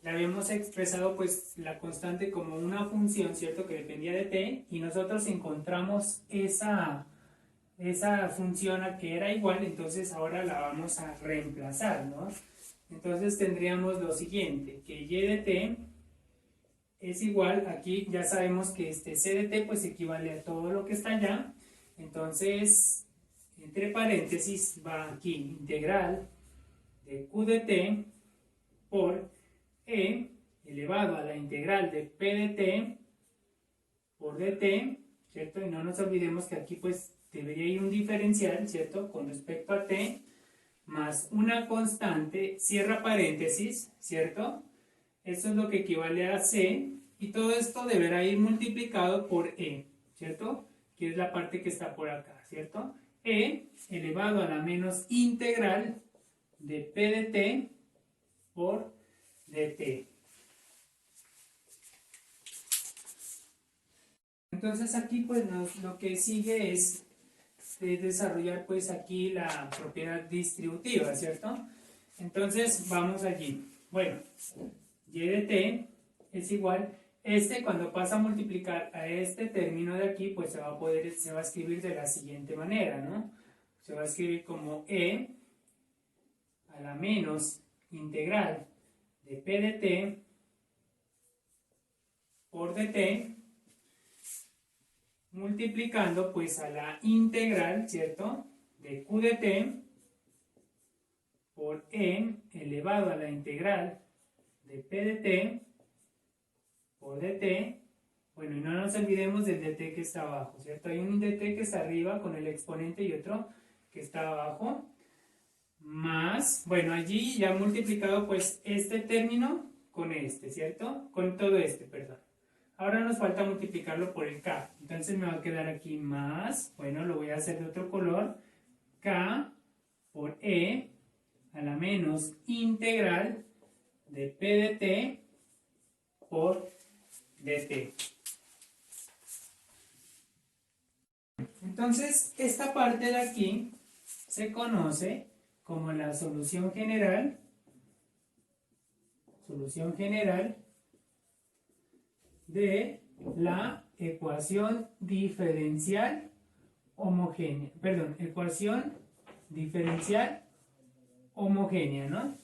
le habíamos expresado pues la constante como una función, ¿cierto? Que dependía de t, y nosotros encontramos esa función a que era igual, entonces ahora la vamos a reemplazar, ¿no? Entonces tendríamos lo siguiente, que y de t es igual, aquí ya sabemos que este c de t pues equivale a todo lo que está allá, entonces entre paréntesis va aquí integral de q de t por e elevado a la integral de p de t por dt, ¿cierto? Y no nos olvidemos que aquí pues debería ir un diferencial, ¿cierto? Con respecto a t, más una constante, cierra paréntesis, ¿cierto? Esto es lo que equivale a c, y todo esto deberá ir multiplicado por e, ¿cierto? Que es la parte que está por acá, ¿cierto? E elevado a la menos integral de p de t por dt. entonces aquí pues lo que sigue es desarrollar pues aquí la propiedad distributiva, ¿cierto? Entonces vamos allí. Bueno, y de t es igual, cuando pasa a multiplicar a este término de aquí, pues se va a escribir de la siguiente manera, ¿no? Se va a escribir como e a la menos integral de p de t por dt, multiplicando pues a la integral, ¿cierto?, de q de t por e elevado a la integral de p de t por dt. Bueno, y no nos olvidemos del dt que está abajo, ¿cierto? Hay un dt que está arriba con el exponente y otro que está abajo, más, bueno, allí ya multiplicado pues este término con este, ¿cierto? Con todo este, perdón. Ahora nos falta multiplicarlo por el k, entonces me va a quedar aquí más, bueno, lo voy a hacer de otro color, k por e a la menos integral de p de t por dt. Entonces, esta parte de aquí se conoce como la solución general de la ecuación diferencial homogénea, perdón, ecuación diferencial homogénea, ¿no?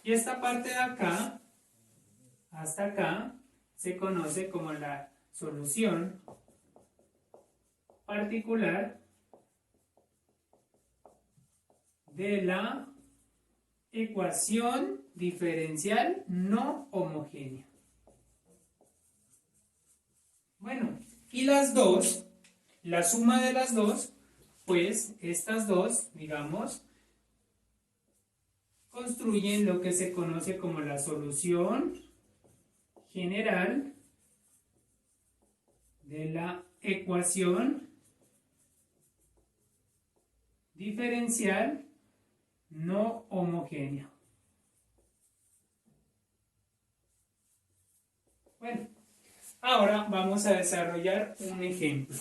Y esta parte de acá, hasta acá, se conoce como la solución particular de la ecuación diferencial no homogénea. Bueno, y las dos, la suma de las dos, pues estas dos, digamos, construyen lo que se conoce como la solución general de la ecuación diferencial no homogénea. Bueno, ahora vamos a desarrollar un ejemplo.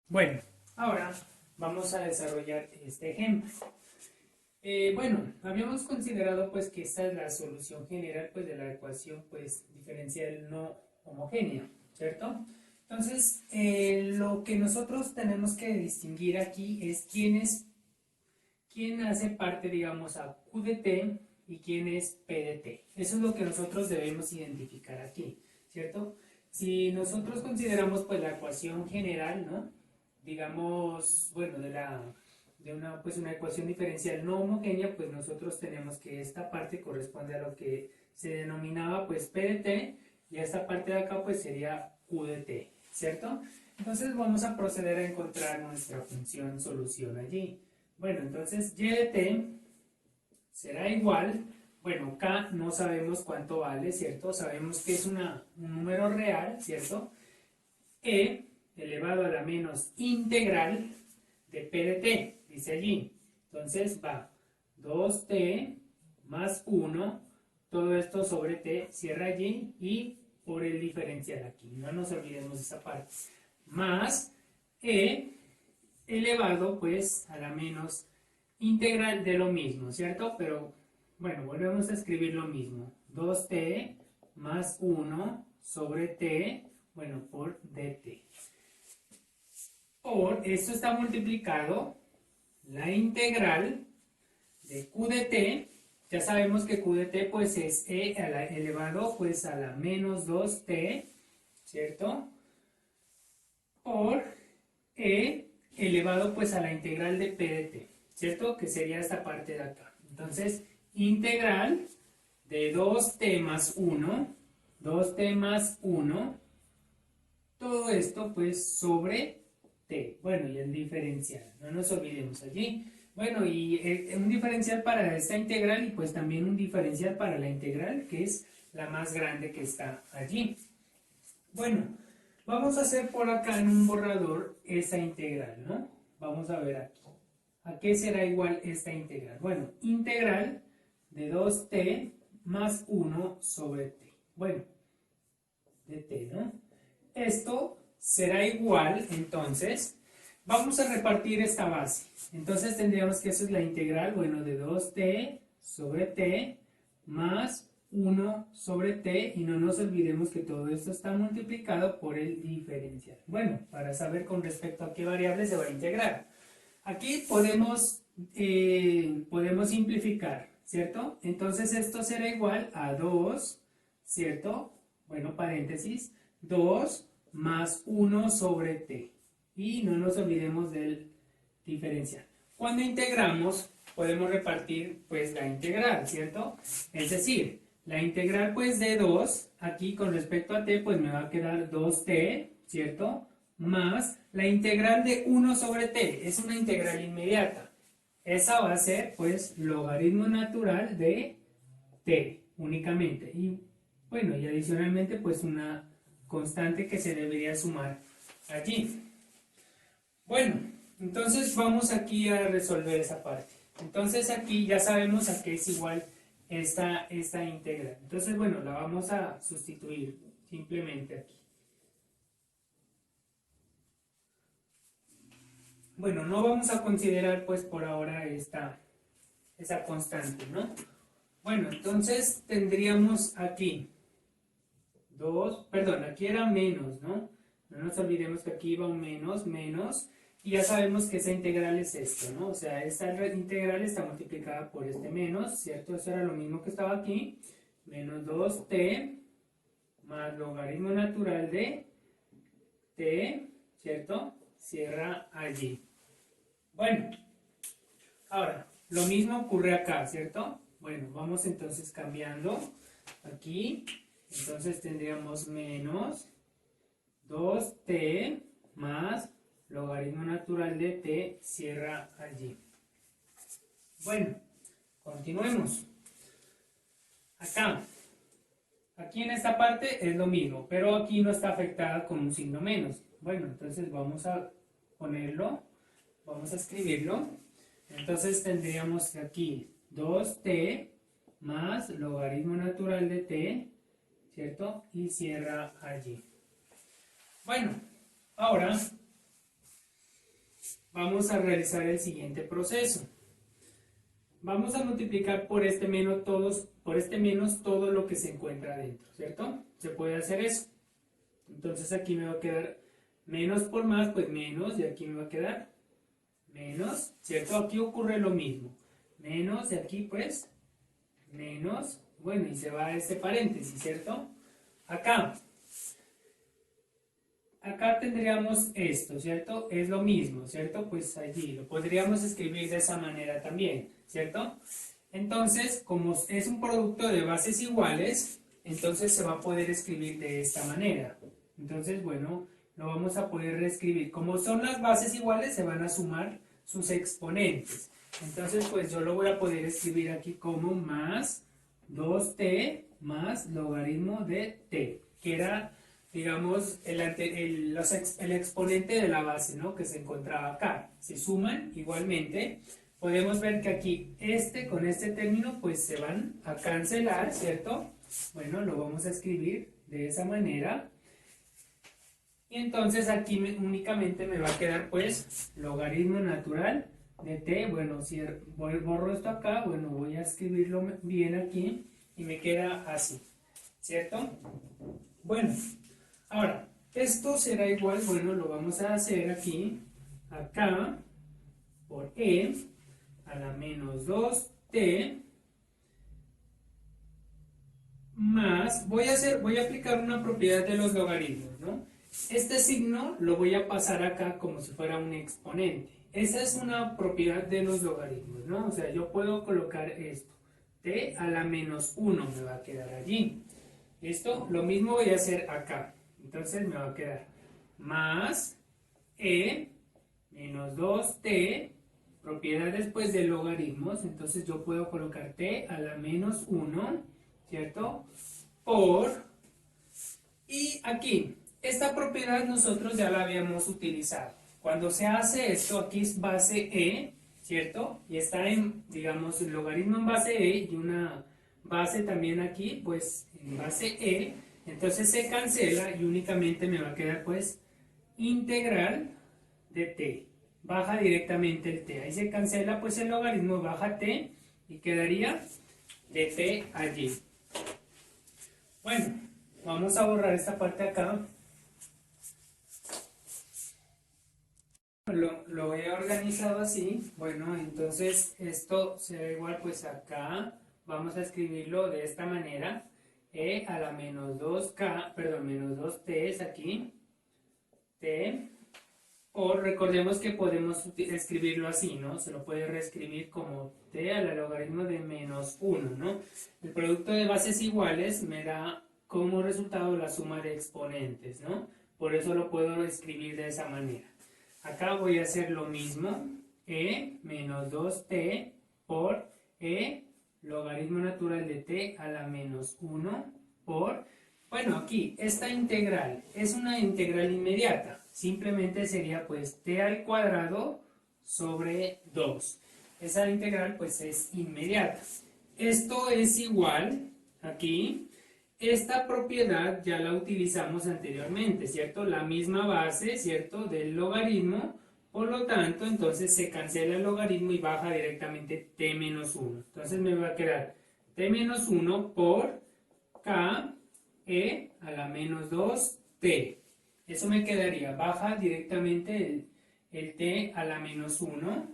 Bueno, ahora vamos a desarrollar este ejemplo. Bueno, habíamos considerado pues que esta es la solución general pues de la ecuación pues diferencial no homogénea, ¿cierto? Entonces, lo que nosotros tenemos que distinguir aquí es quién hace parte, digamos, a q de t y quién es p de t. Eso es lo que nosotros debemos identificar aquí, ¿cierto? Si nosotros consideramos pues la ecuación general, ¿no? Digamos, bueno, una ecuación diferencial no homogénea, pues nosotros tenemos que esta parte corresponde a lo que se denominaba pues p de t y esta parte de acá pues sería q de t, ¿cierto? Entonces vamos a proceder a encontrar nuestra función solución allí. Bueno, entonces y de t será igual, bueno, k no sabemos cuánto vale, ¿cierto? Sabemos que es un número real, ¿cierto? E elevado a la menos integral de p de t, dice allí. Entonces va 2t más 1, todo esto sobre t, cierra allí, y por el diferencial aquí, no nos olvidemos de esa parte, más e elevado pues a la menos integral de lo mismo, ¿cierto? Pero bueno, volvemos a escribir lo mismo, 2t más 1 sobre t, bueno, por dt. Por esto está multiplicado la integral de q de t, ya sabemos que q de t pues es e elevado pues a la menos 2t, ¿cierto? Por e elevado pues a la integral de p de t, ¿cierto? Que sería esta parte de acá. Entonces, integral de 2t más 1, 2t más 1, todo esto pues sobre t. Bueno, y el diferencial, no nos olvidemos allí. Bueno, y un diferencial para esta integral y pues también un diferencial para la integral, que es la más grande que está allí. Bueno, vamos a hacer por acá en un borrador esa integral, ¿no? Vamos a ver aquí. ¿A qué será igual esta integral? Bueno, integral de 2t más 1 sobre t. Bueno, de t, ¿no? esto será igual, entonces, vamos a repartir esta base. Entonces tendríamos que eso es la integral, bueno, de 2t sobre t más 1 sobre t, y no nos olvidemos que todo esto está multiplicado por el diferencial. Bueno, para saber con respecto a qué variable se va a integrar. Aquí podemos simplificar, ¿cierto? Entonces esto será igual a 2, ¿cierto? Bueno, paréntesis, 2 más 1 sobre t. Y no nos olvidemos del diferencial. Cuando integramos, podemos repartir pues la integral, ¿cierto? Es decir, la integral pues de 2, aquí con respecto a t, pues me va a quedar 2t, ¿cierto? Más la integral de 1 sobre t, es una integral inmediata. Esa va a ser pues logaritmo natural de t únicamente. Y bueno, y adicionalmente pues una constante que se debería sumar allí. Bueno, entonces vamos aquí a resolver esa parte. Entonces aquí ya sabemos a qué es igual esta integral. Entonces bueno, la vamos a sustituir simplemente aquí. Bueno, no vamos a considerar pues por ahora esa constante, ¿no? Bueno, entonces tendríamos aquí 2, perdón, aquí era menos, ¿no? No nos olvidemos que aquí iba un menos, y ya sabemos que esa integral es esto, ¿no? O sea, esta integral está multiplicada por este menos, ¿cierto? Eso era lo mismo que estaba aquí, menos 2t más logaritmo natural de t, ¿cierto? Cierra allí. Bueno, ahora, lo mismo ocurre acá, ¿cierto? Bueno, vamos entonces cambiando aquí. Entonces tendríamos menos 2t más logaritmo natural de t, cierra allí. Bueno, continuemos. Acá, aquí en esta parte es lo mismo, pero aquí no está afectada con un signo menos. Bueno, entonces vamos a ponerlo, vamos a escribirlo. Entonces tendríamos aquí 2t más logaritmo natural de t, ¿cierto? Y cierra allí. Bueno, ahora vamos a realizar el siguiente proceso. Vamos a multiplicar por este menos todo lo que se encuentra adentro, ¿cierto? Se puede hacer eso. Entonces aquí me va a quedar menos por más, pues menos, y aquí me va a quedar menos, ¿cierto? Aquí ocurre lo mismo. Menos, y aquí pues menos, bueno, y se va a este paréntesis, ¿cierto? Acá tendríamos esto, ¿cierto? Es lo mismo, ¿cierto? Pues allí lo podríamos escribir de esa manera también, ¿cierto? Entonces, como es un producto de bases iguales, entonces se va a poder escribir de esta manera. Entonces, bueno, lo vamos a poder reescribir. Como son las bases iguales, se van a sumar sus exponentes. Entonces, pues yo lo voy a poder escribir aquí como más 2t más logaritmo de t, que era, digamos, el exponente de la base, ¿no? Que se encontraba acá. Se suman igualmente. Podemos ver que aquí con este término pues se van a cancelar, ¿cierto? Bueno, lo vamos a escribir de esa manera. Y entonces aquí únicamente me va a quedar pues logaritmo natural de t. Bueno, si borro esto acá, bueno, voy a escribirlo bien aquí y me queda así, ¿cierto? Bueno, ahora, esto será igual, bueno, lo vamos a hacer aquí, acá, por e a la menos 2t más, voy a aplicar una propiedad de los logaritmos, ¿no? Este signo lo voy a pasar acá como si fuera un exponente. Esa es una propiedad de los logaritmos, ¿no? O sea, yo puedo colocar esto, t a la menos 1 me va a quedar allí. Esto, lo mismo voy a hacer acá. Entonces me va a quedar más e menos 2t, propiedad después de logaritmos, entonces yo puedo colocar t a la menos 1, ¿cierto? Y aquí, esta propiedad nosotros ya la habíamos utilizado. Cuando se hace esto, aquí es base e, ¿cierto? Y está en, digamos, el logaritmo en base e y una base también aquí, pues en base e. Entonces se cancela y únicamente me va a quedar pues integral de t. Baja directamente el t. Ahí se cancela pues el logaritmo, baja t y quedaría de t allí. Bueno, vamos a borrar esta parte acá. Lo he organizado así. Bueno, entonces esto será igual pues acá. Vamos a escribirlo de esta manera. E a la menos 2k, perdón, menos 2t es aquí. T. O recordemos que podemos escribirlo así, ¿no? Se lo puede reescribir como t al logaritmo de menos 1, ¿no? El producto de bases iguales me da como resultado la suma de exponentes, ¿no? Por eso lo puedo escribir de esa manera. Acá voy a hacer lo mismo, e menos 2t por e logaritmo natural de t a la menos 1 por... Bueno, aquí esta integral es una integral inmediata. Simplemente sería pues t al cuadrado sobre 2. Esa integral pues es inmediata. Esto es igual, aquí, esta propiedad ya la utilizamos anteriormente, ¿cierto? La misma base, ¿cierto? Del logaritmo. Por lo tanto, entonces se cancela el logaritmo y baja directamente t menos 1. Entonces me va a quedar t menos 1 por k e a la menos 2t. Eso me quedaría, baja directamente el t a la menos 1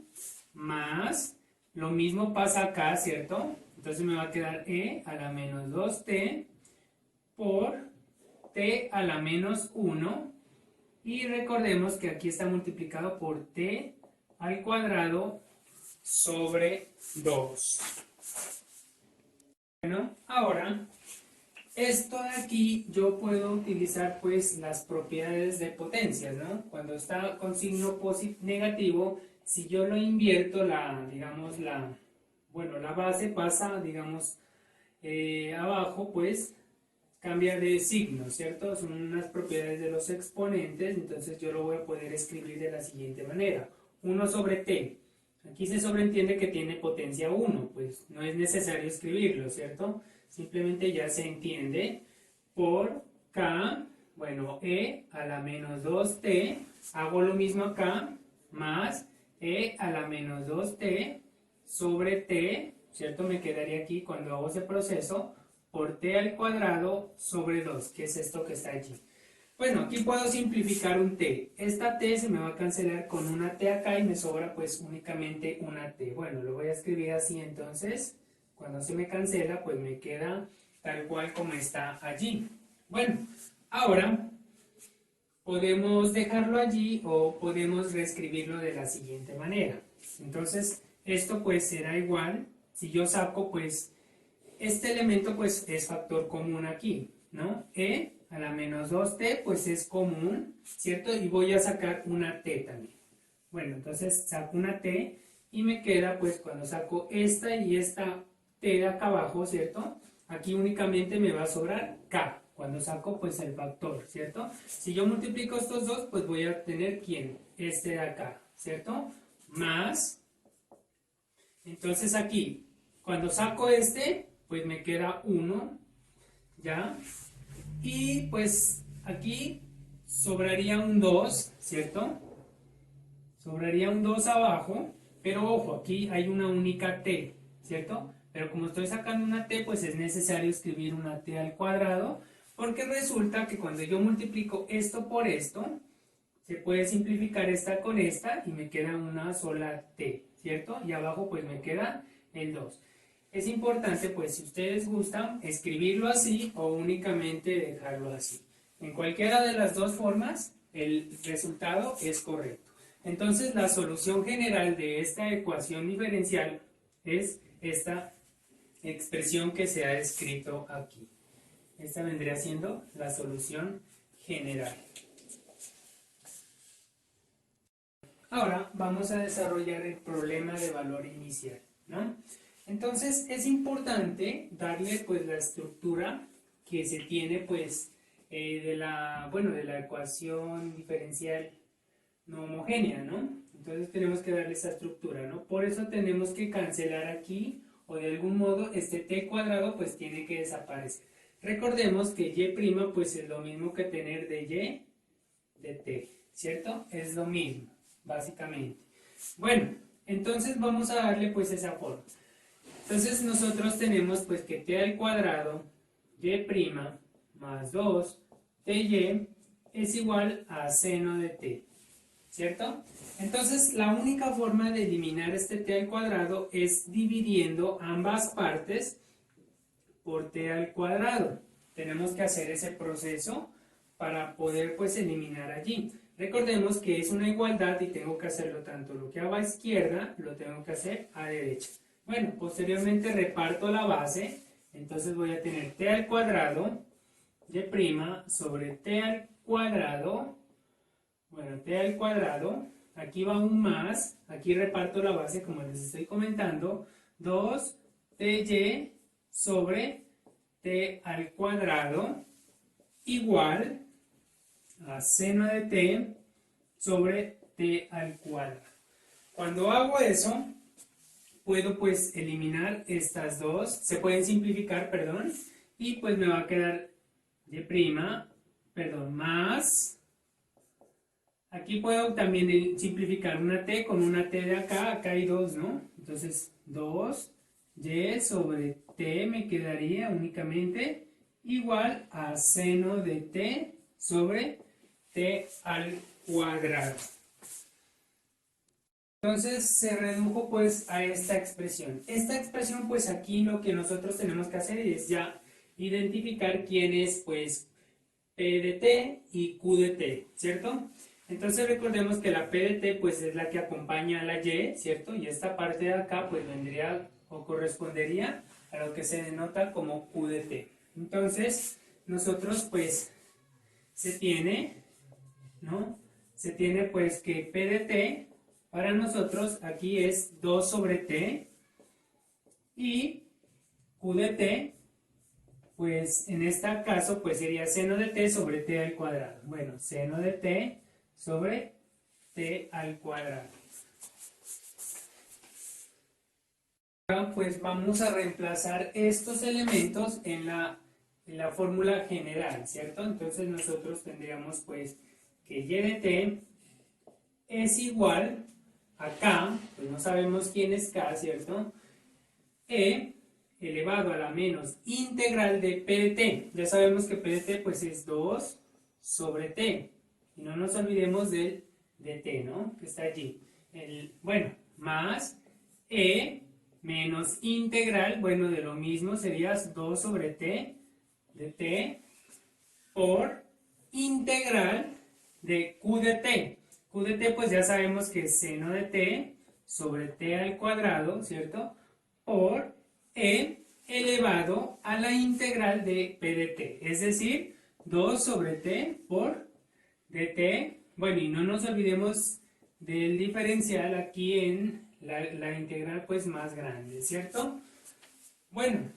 más, lo mismo pasa acá, ¿cierto? Entonces me va a quedar e a la menos 2t por t a la menos 1 y recordemos que aquí está multiplicado por t al cuadrado sobre 2. Bueno, ahora esto de aquí yo puedo utilizar pues las propiedades de potencias, ¿no? Cuando está con signo negativo, si yo lo invierto, digamos, la base pasa, digamos, abajo, pues cambia de signo, ¿cierto? Son unas propiedades de los exponentes, entonces yo lo voy a poder escribir de la siguiente manera. 1 sobre t. Aquí se sobreentiende que tiene potencia 1, pues no es necesario escribirlo, ¿cierto? Simplemente ya se entiende por k, bueno, e a la menos 2t, hago lo mismo acá, más e a la menos 2t sobre t, ¿cierto? Me quedaría aquí cuando hago ese proceso, por t al cuadrado sobre 2, que es esto que está allí. Bueno, aquí puedo simplificar un t. Esta t se me va a cancelar con una t acá y me sobra pues únicamente una t. Bueno, lo voy a escribir así entonces. Cuando se me cancela, pues me queda tal cual como está allí. Bueno, ahora podemos dejarlo allí o podemos reescribirlo de la siguiente manera. Entonces, esto pues será igual. Si yo saco pues este elemento pues es factor común aquí, ¿no? E a la menos 2t pues es común, ¿cierto? Y voy a sacar una t también. Bueno, entonces saco una t y me queda pues cuando saco esta y esta t de acá abajo, ¿cierto? Aquí únicamente me va a sobrar k, cuando saco pues el factor, ¿cierto? Si yo multiplico estos dos, pues voy a tener, ¿quién? Este de acá, ¿cierto? Más, entonces aquí, cuando saco este, pues me queda 1, ¿ya? Y pues aquí sobraría un 2, ¿cierto? Sobraría un 2 abajo, pero ojo, aquí hay una única t, ¿cierto? Pero como estoy sacando una t, pues es necesario escribir una t al cuadrado, porque resulta que cuando yo multiplico esto por esto, se puede simplificar esta con esta y me queda una sola t, ¿cierto? Y abajo pues me queda el 2. Es importante, pues, si ustedes gustan, escribirlo así o únicamente dejarlo así. En cualquiera de las dos formas, el resultado es correcto. Entonces, la solución general de esta ecuación diferencial es esta expresión que se ha escrito aquí. Esta vendría siendo la solución general. Ahora vamos a desarrollar el problema de valor inicial, ¿no? Entonces es importante darle pues la estructura que se tiene pues de la ecuación diferencial no homogénea, ¿no? Entonces tenemos que darle esa estructura, ¿no? Por eso tenemos que cancelar aquí o de algún modo este t cuadrado pues tiene que desaparecer. Recordemos que y' pues es lo mismo que tener de y de t, ¿cierto? Es lo mismo, básicamente. Bueno, entonces vamos a darle pues esa forma. Entonces nosotros tenemos pues que t al cuadrado y' más 2 ty es igual a seno de t, ¿cierto? Entonces la única forma de eliminar este t al cuadrado es dividiendo ambas partes por t al cuadrado. Tenemos que hacer ese proceso para poder pues eliminar allí. Recordemos que es una igualdad y tengo que hacerlo tanto lo que hago a izquierda, lo tengo que hacer a derecha. Bueno, posteriormente reparto la base, entonces voy a tener t al cuadrado y' sobre t al cuadrado, bueno, t al cuadrado, aquí va un más, aquí reparto la base como les estoy comentando, 2 ty sobre t al cuadrado igual a seno de t sobre t al cuadrado. Cuando hago eso, puedo pues eliminar estas dos, se pueden simplificar, perdón, y pues me va a quedar y', perdón, más, aquí puedo también simplificar una t con una t de acá hay dos, ¿no? Entonces 2y sobre t me quedaría únicamente igual a seno de t sobre t al cuadrado. Entonces se redujo pues a esta expresión. Esta expresión pues aquí lo que nosotros tenemos que hacer es ya identificar quién es pues P de t y Q de t, ¿cierto? Entonces recordemos que la P de t pues es la que acompaña a la y, ¿cierto? Y esta parte de acá pues vendría o correspondería a lo que se denota como Q de t. Entonces nosotros pues se tiene, ¿no? Se tiene pues que P de t para nosotros aquí es 2 sobre t y Q de t pues en este caso pues sería seno de t sobre t al cuadrado. Bueno, seno de t sobre t al cuadrado. Ahora pues vamos a reemplazar estos elementos en la fórmula general, ¿cierto? Entonces nosotros tendríamos pues que y de t es igual a k, pues no sabemos quién es k, ¿cierto? E elevado a la menos integral de P de t. Ya sabemos que P de t pues es 2 sobre t. Y no nos olvidemos del de t, ¿no? Que está allí. Bueno, más E menos integral, bueno, de lo mismo sería 2 sobre t de t por integral de Q de t. Q de t pues ya sabemos que es seno de t sobre t al cuadrado, ¿cierto? Por e elevado a la integral de P de t, es decir, 2 sobre t por dt. Bueno, y no nos olvidemos del diferencial aquí en la integral pues más grande, ¿cierto? Bueno,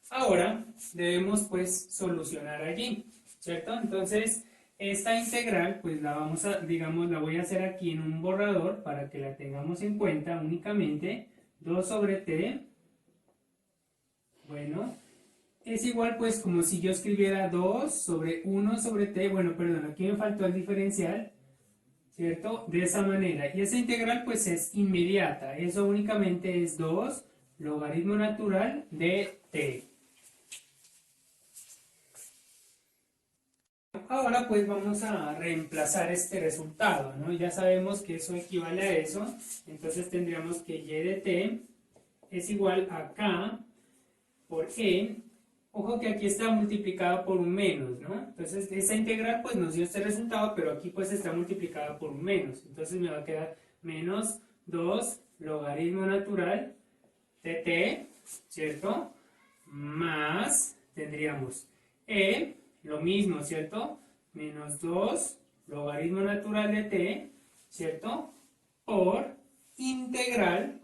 ahora debemos pues solucionar allí, ¿cierto? Entonces, esta integral pues la vamos a, digamos, la voy a hacer aquí en un borrador para que la tengamos en cuenta únicamente. 2 sobre t, bueno, es igual pues como si yo escribiera 2 sobre 1 sobre t, bueno, perdón, aquí me faltó el diferencial, ¿cierto? De esa manera, y esa integral pues es inmediata, eso únicamente es 2 logaritmo natural de t. Ahora pues vamos a reemplazar este resultado, ¿no? Ya sabemos que eso equivale a eso, entonces tendríamos que y de t es igual a k por e. Ojo que aquí está multiplicada por un menos, ¿no? Entonces esa integral pues nos dio este resultado, pero aquí pues está multiplicada por un menos, entonces me va a quedar menos 2 logaritmo natural de t, ¿cierto? Más tendríamos e, lo mismo, ¿cierto? Menos 2 logaritmo natural de t, ¿cierto? Por integral,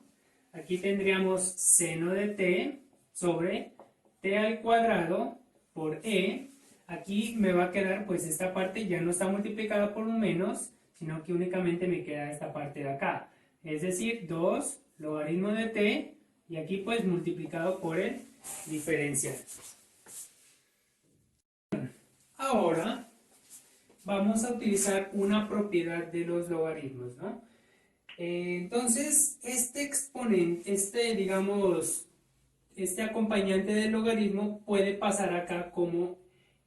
aquí tendríamos seno de t sobre t al cuadrado por e. Aquí me va a quedar, pues esta parte ya no está multiplicada por un menos, sino que únicamente me queda esta parte de acá. Es decir, 2 logaritmo de t, y aquí pues multiplicado por el diferencial. ahora vamos a utilizar una propiedad de los logaritmos, ¿no? Entonces, este exponente, digamos, este acompañante del logaritmo puede pasar acá como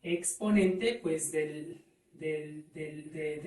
exponente, pues, de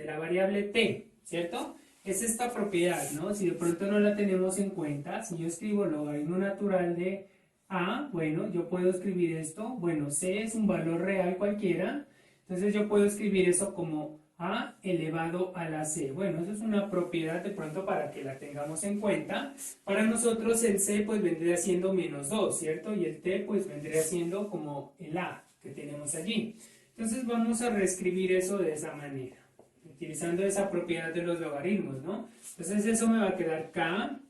la variable t, ¿cierto? Es esta propiedad, ¿no? Si de pronto no la tenemos en cuenta, si yo escribo logaritmo natural de a, bueno, yo puedo escribir esto, bueno, c es un valor real cualquiera, entonces yo puedo escribir eso como a elevado a la c. Bueno, eso es una propiedad de pronto para que la tengamos en cuenta. Para nosotros el c pues vendría siendo menos 2, ¿cierto? Y el t pues vendría siendo como el a que tenemos allí. Entonces vamos a reescribir eso de esa manera, utilizando esa propiedad de los logaritmos, ¿no? Entonces eso me va a quedar k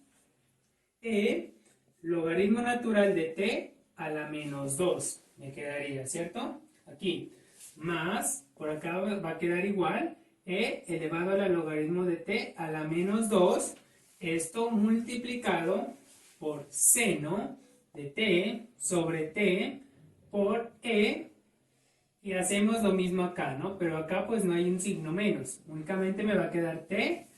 e logaritmo natural de t a la menos 2, me quedaría, ¿cierto? Aquí, más, por acá va a quedar igual, e elevado a la logaritmo de t a la menos 2, esto multiplicado por seno de t sobre t por e, y hacemos lo mismo acá, ¿no? Pero acá pues no hay un signo menos, únicamente me va a quedar t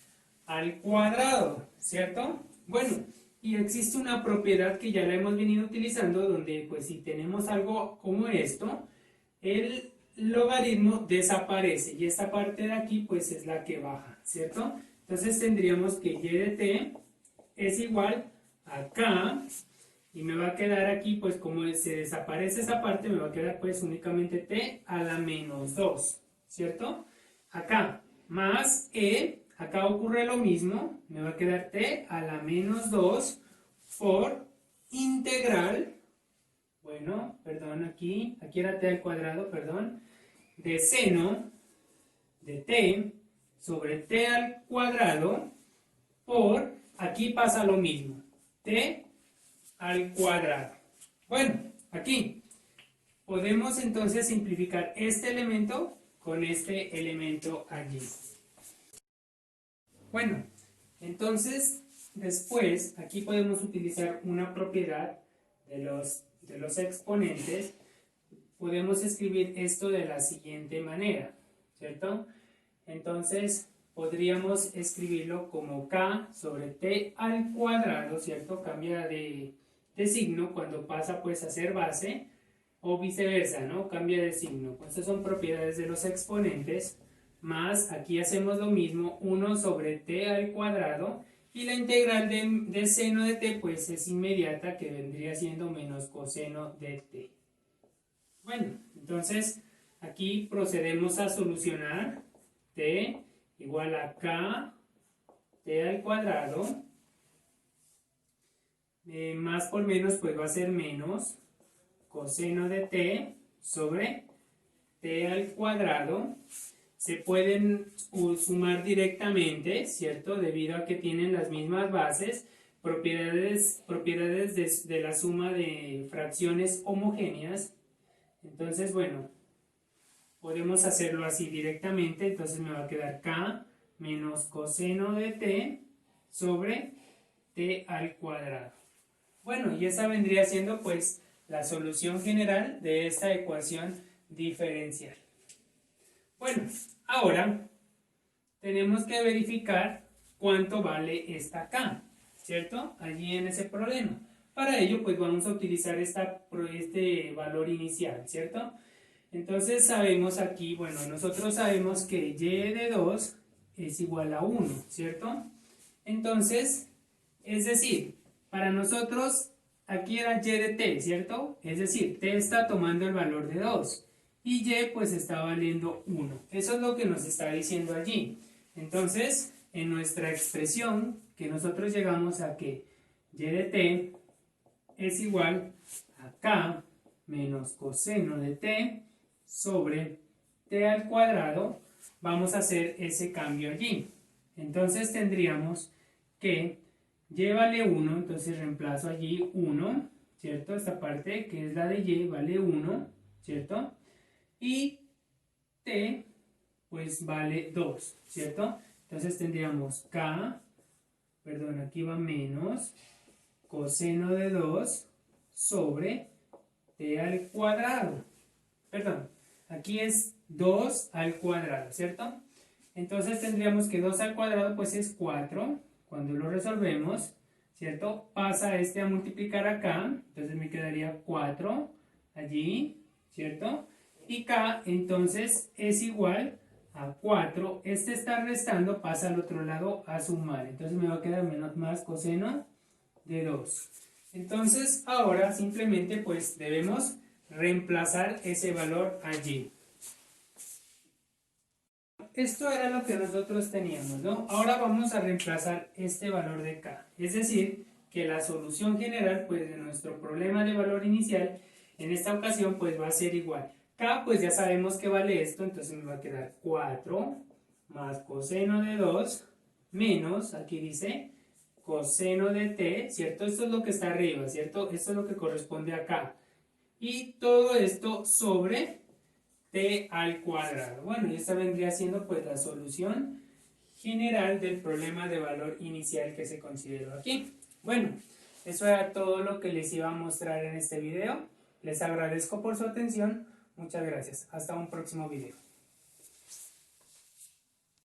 al cuadrado, ¿cierto? Bueno, y existe una propiedad que ya la hemos venido utilizando, donde pues si tenemos algo como esto, el logaritmo desaparece, y esta parte de aquí pues es la que baja, ¿cierto? Entonces tendríamos que y de t es igual a k, y me va a quedar aquí, pues como se desaparece esa parte, me va a quedar pues únicamente t a la menos 2, ¿cierto? Acá, más e, acá ocurre lo mismo, me va a quedar t a la menos 2 por integral, bueno, perdón, aquí era t al cuadrado, perdón, de seno de t sobre t al cuadrado por, aquí pasa lo mismo, t al cuadrado. Bueno, aquí podemos entonces simplificar este elemento con este elemento allí. Bueno, entonces después aquí podemos utilizar una propiedad de los exponentes. Podemos escribir esto de la siguiente manera, ¿cierto? Entonces podríamos escribirlo como k sobre t al cuadrado, ¿cierto? Cambia de signo cuando pasa pues a ser base, o viceversa, ¿no? Cambia de signo. Estas son propiedades de los exponentes, más aquí hacemos lo mismo, 1 sobre t al cuadrado, y la integral de seno de t pues es inmediata, que vendría siendo menos coseno de t. Bueno, entonces aquí procedemos a solucionar t igual a k t al cuadrado, más por menos pues va a ser menos coseno de t sobre t al cuadrado. Se pueden sumar directamente, ¿cierto? Debido a que tienen las mismas bases, propiedades de la suma de fracciones homogéneas. Entonces, bueno, podemos hacerlo así directamente, entonces me va a quedar k menos coseno de t sobre t al cuadrado. Bueno, y esa vendría siendo pues la solución general de esta ecuación diferencial. Bueno, ahora tenemos que verificar cuánto vale esta k, ¿cierto? Allí en ese problema. Para ello pues vamos a utilizar este valor inicial, ¿cierto? Entonces sabemos aquí, bueno, nosotros sabemos que y de 2 es igual a 1, ¿cierto? Entonces, es decir, para nosotros aquí era y de t, ¿cierto? Es decir, t está tomando el valor de 2 y y pues está valiendo 1. Eso es lo que nos está diciendo allí. Entonces, en nuestra expresión que nosotros llegamos a que y de t es igual a k menos coseno de t sobre t al cuadrado, vamos a hacer ese cambio allí. Entonces tendríamos que y vale 1, entonces reemplazo allí 1, ¿cierto? Esta parte que es la de y vale 1, ¿cierto? Y t pues vale 2, ¿cierto? Entonces tendríamos k, perdón, aquí va menos coseno de 2 sobre t al cuadrado. Perdón, aquí aquí es 2 al cuadrado, ¿cierto? Entonces tendríamos que 2 al cuadrado pues es 4. Cuando lo resolvemos, ¿cierto? Pasa este a multiplicar acá, entonces me quedaría 4 allí, ¿cierto? Y k entonces es igual a 4. Este está restando, pasa al otro lado a sumar. Entonces me va a quedar menos más coseno de 2. Entonces ahora simplemente pues debemos reemplazar ese valor allí. Esto era lo que nosotros teníamos, ¿no? Ahora vamos a reemplazar este valor de k. Es decir, que la solución general pues de nuestro problema de valor inicial en esta ocasión pues va a ser igual. K pues ya sabemos que vale esto, entonces me va a quedar 4 más coseno de 2 menos, aquí dice, coseno de t, ¿cierto? Esto es lo que está arriba, ¿cierto? Esto es lo que corresponde a k. Y todo esto sobre t al cuadrado. Bueno, y esta vendría siendo pues la solución general del problema de valor inicial que se consideró aquí. Bueno, eso era todo lo que les iba a mostrar en este video. Les agradezco por su atención. Muchas gracias. Hasta un próximo video.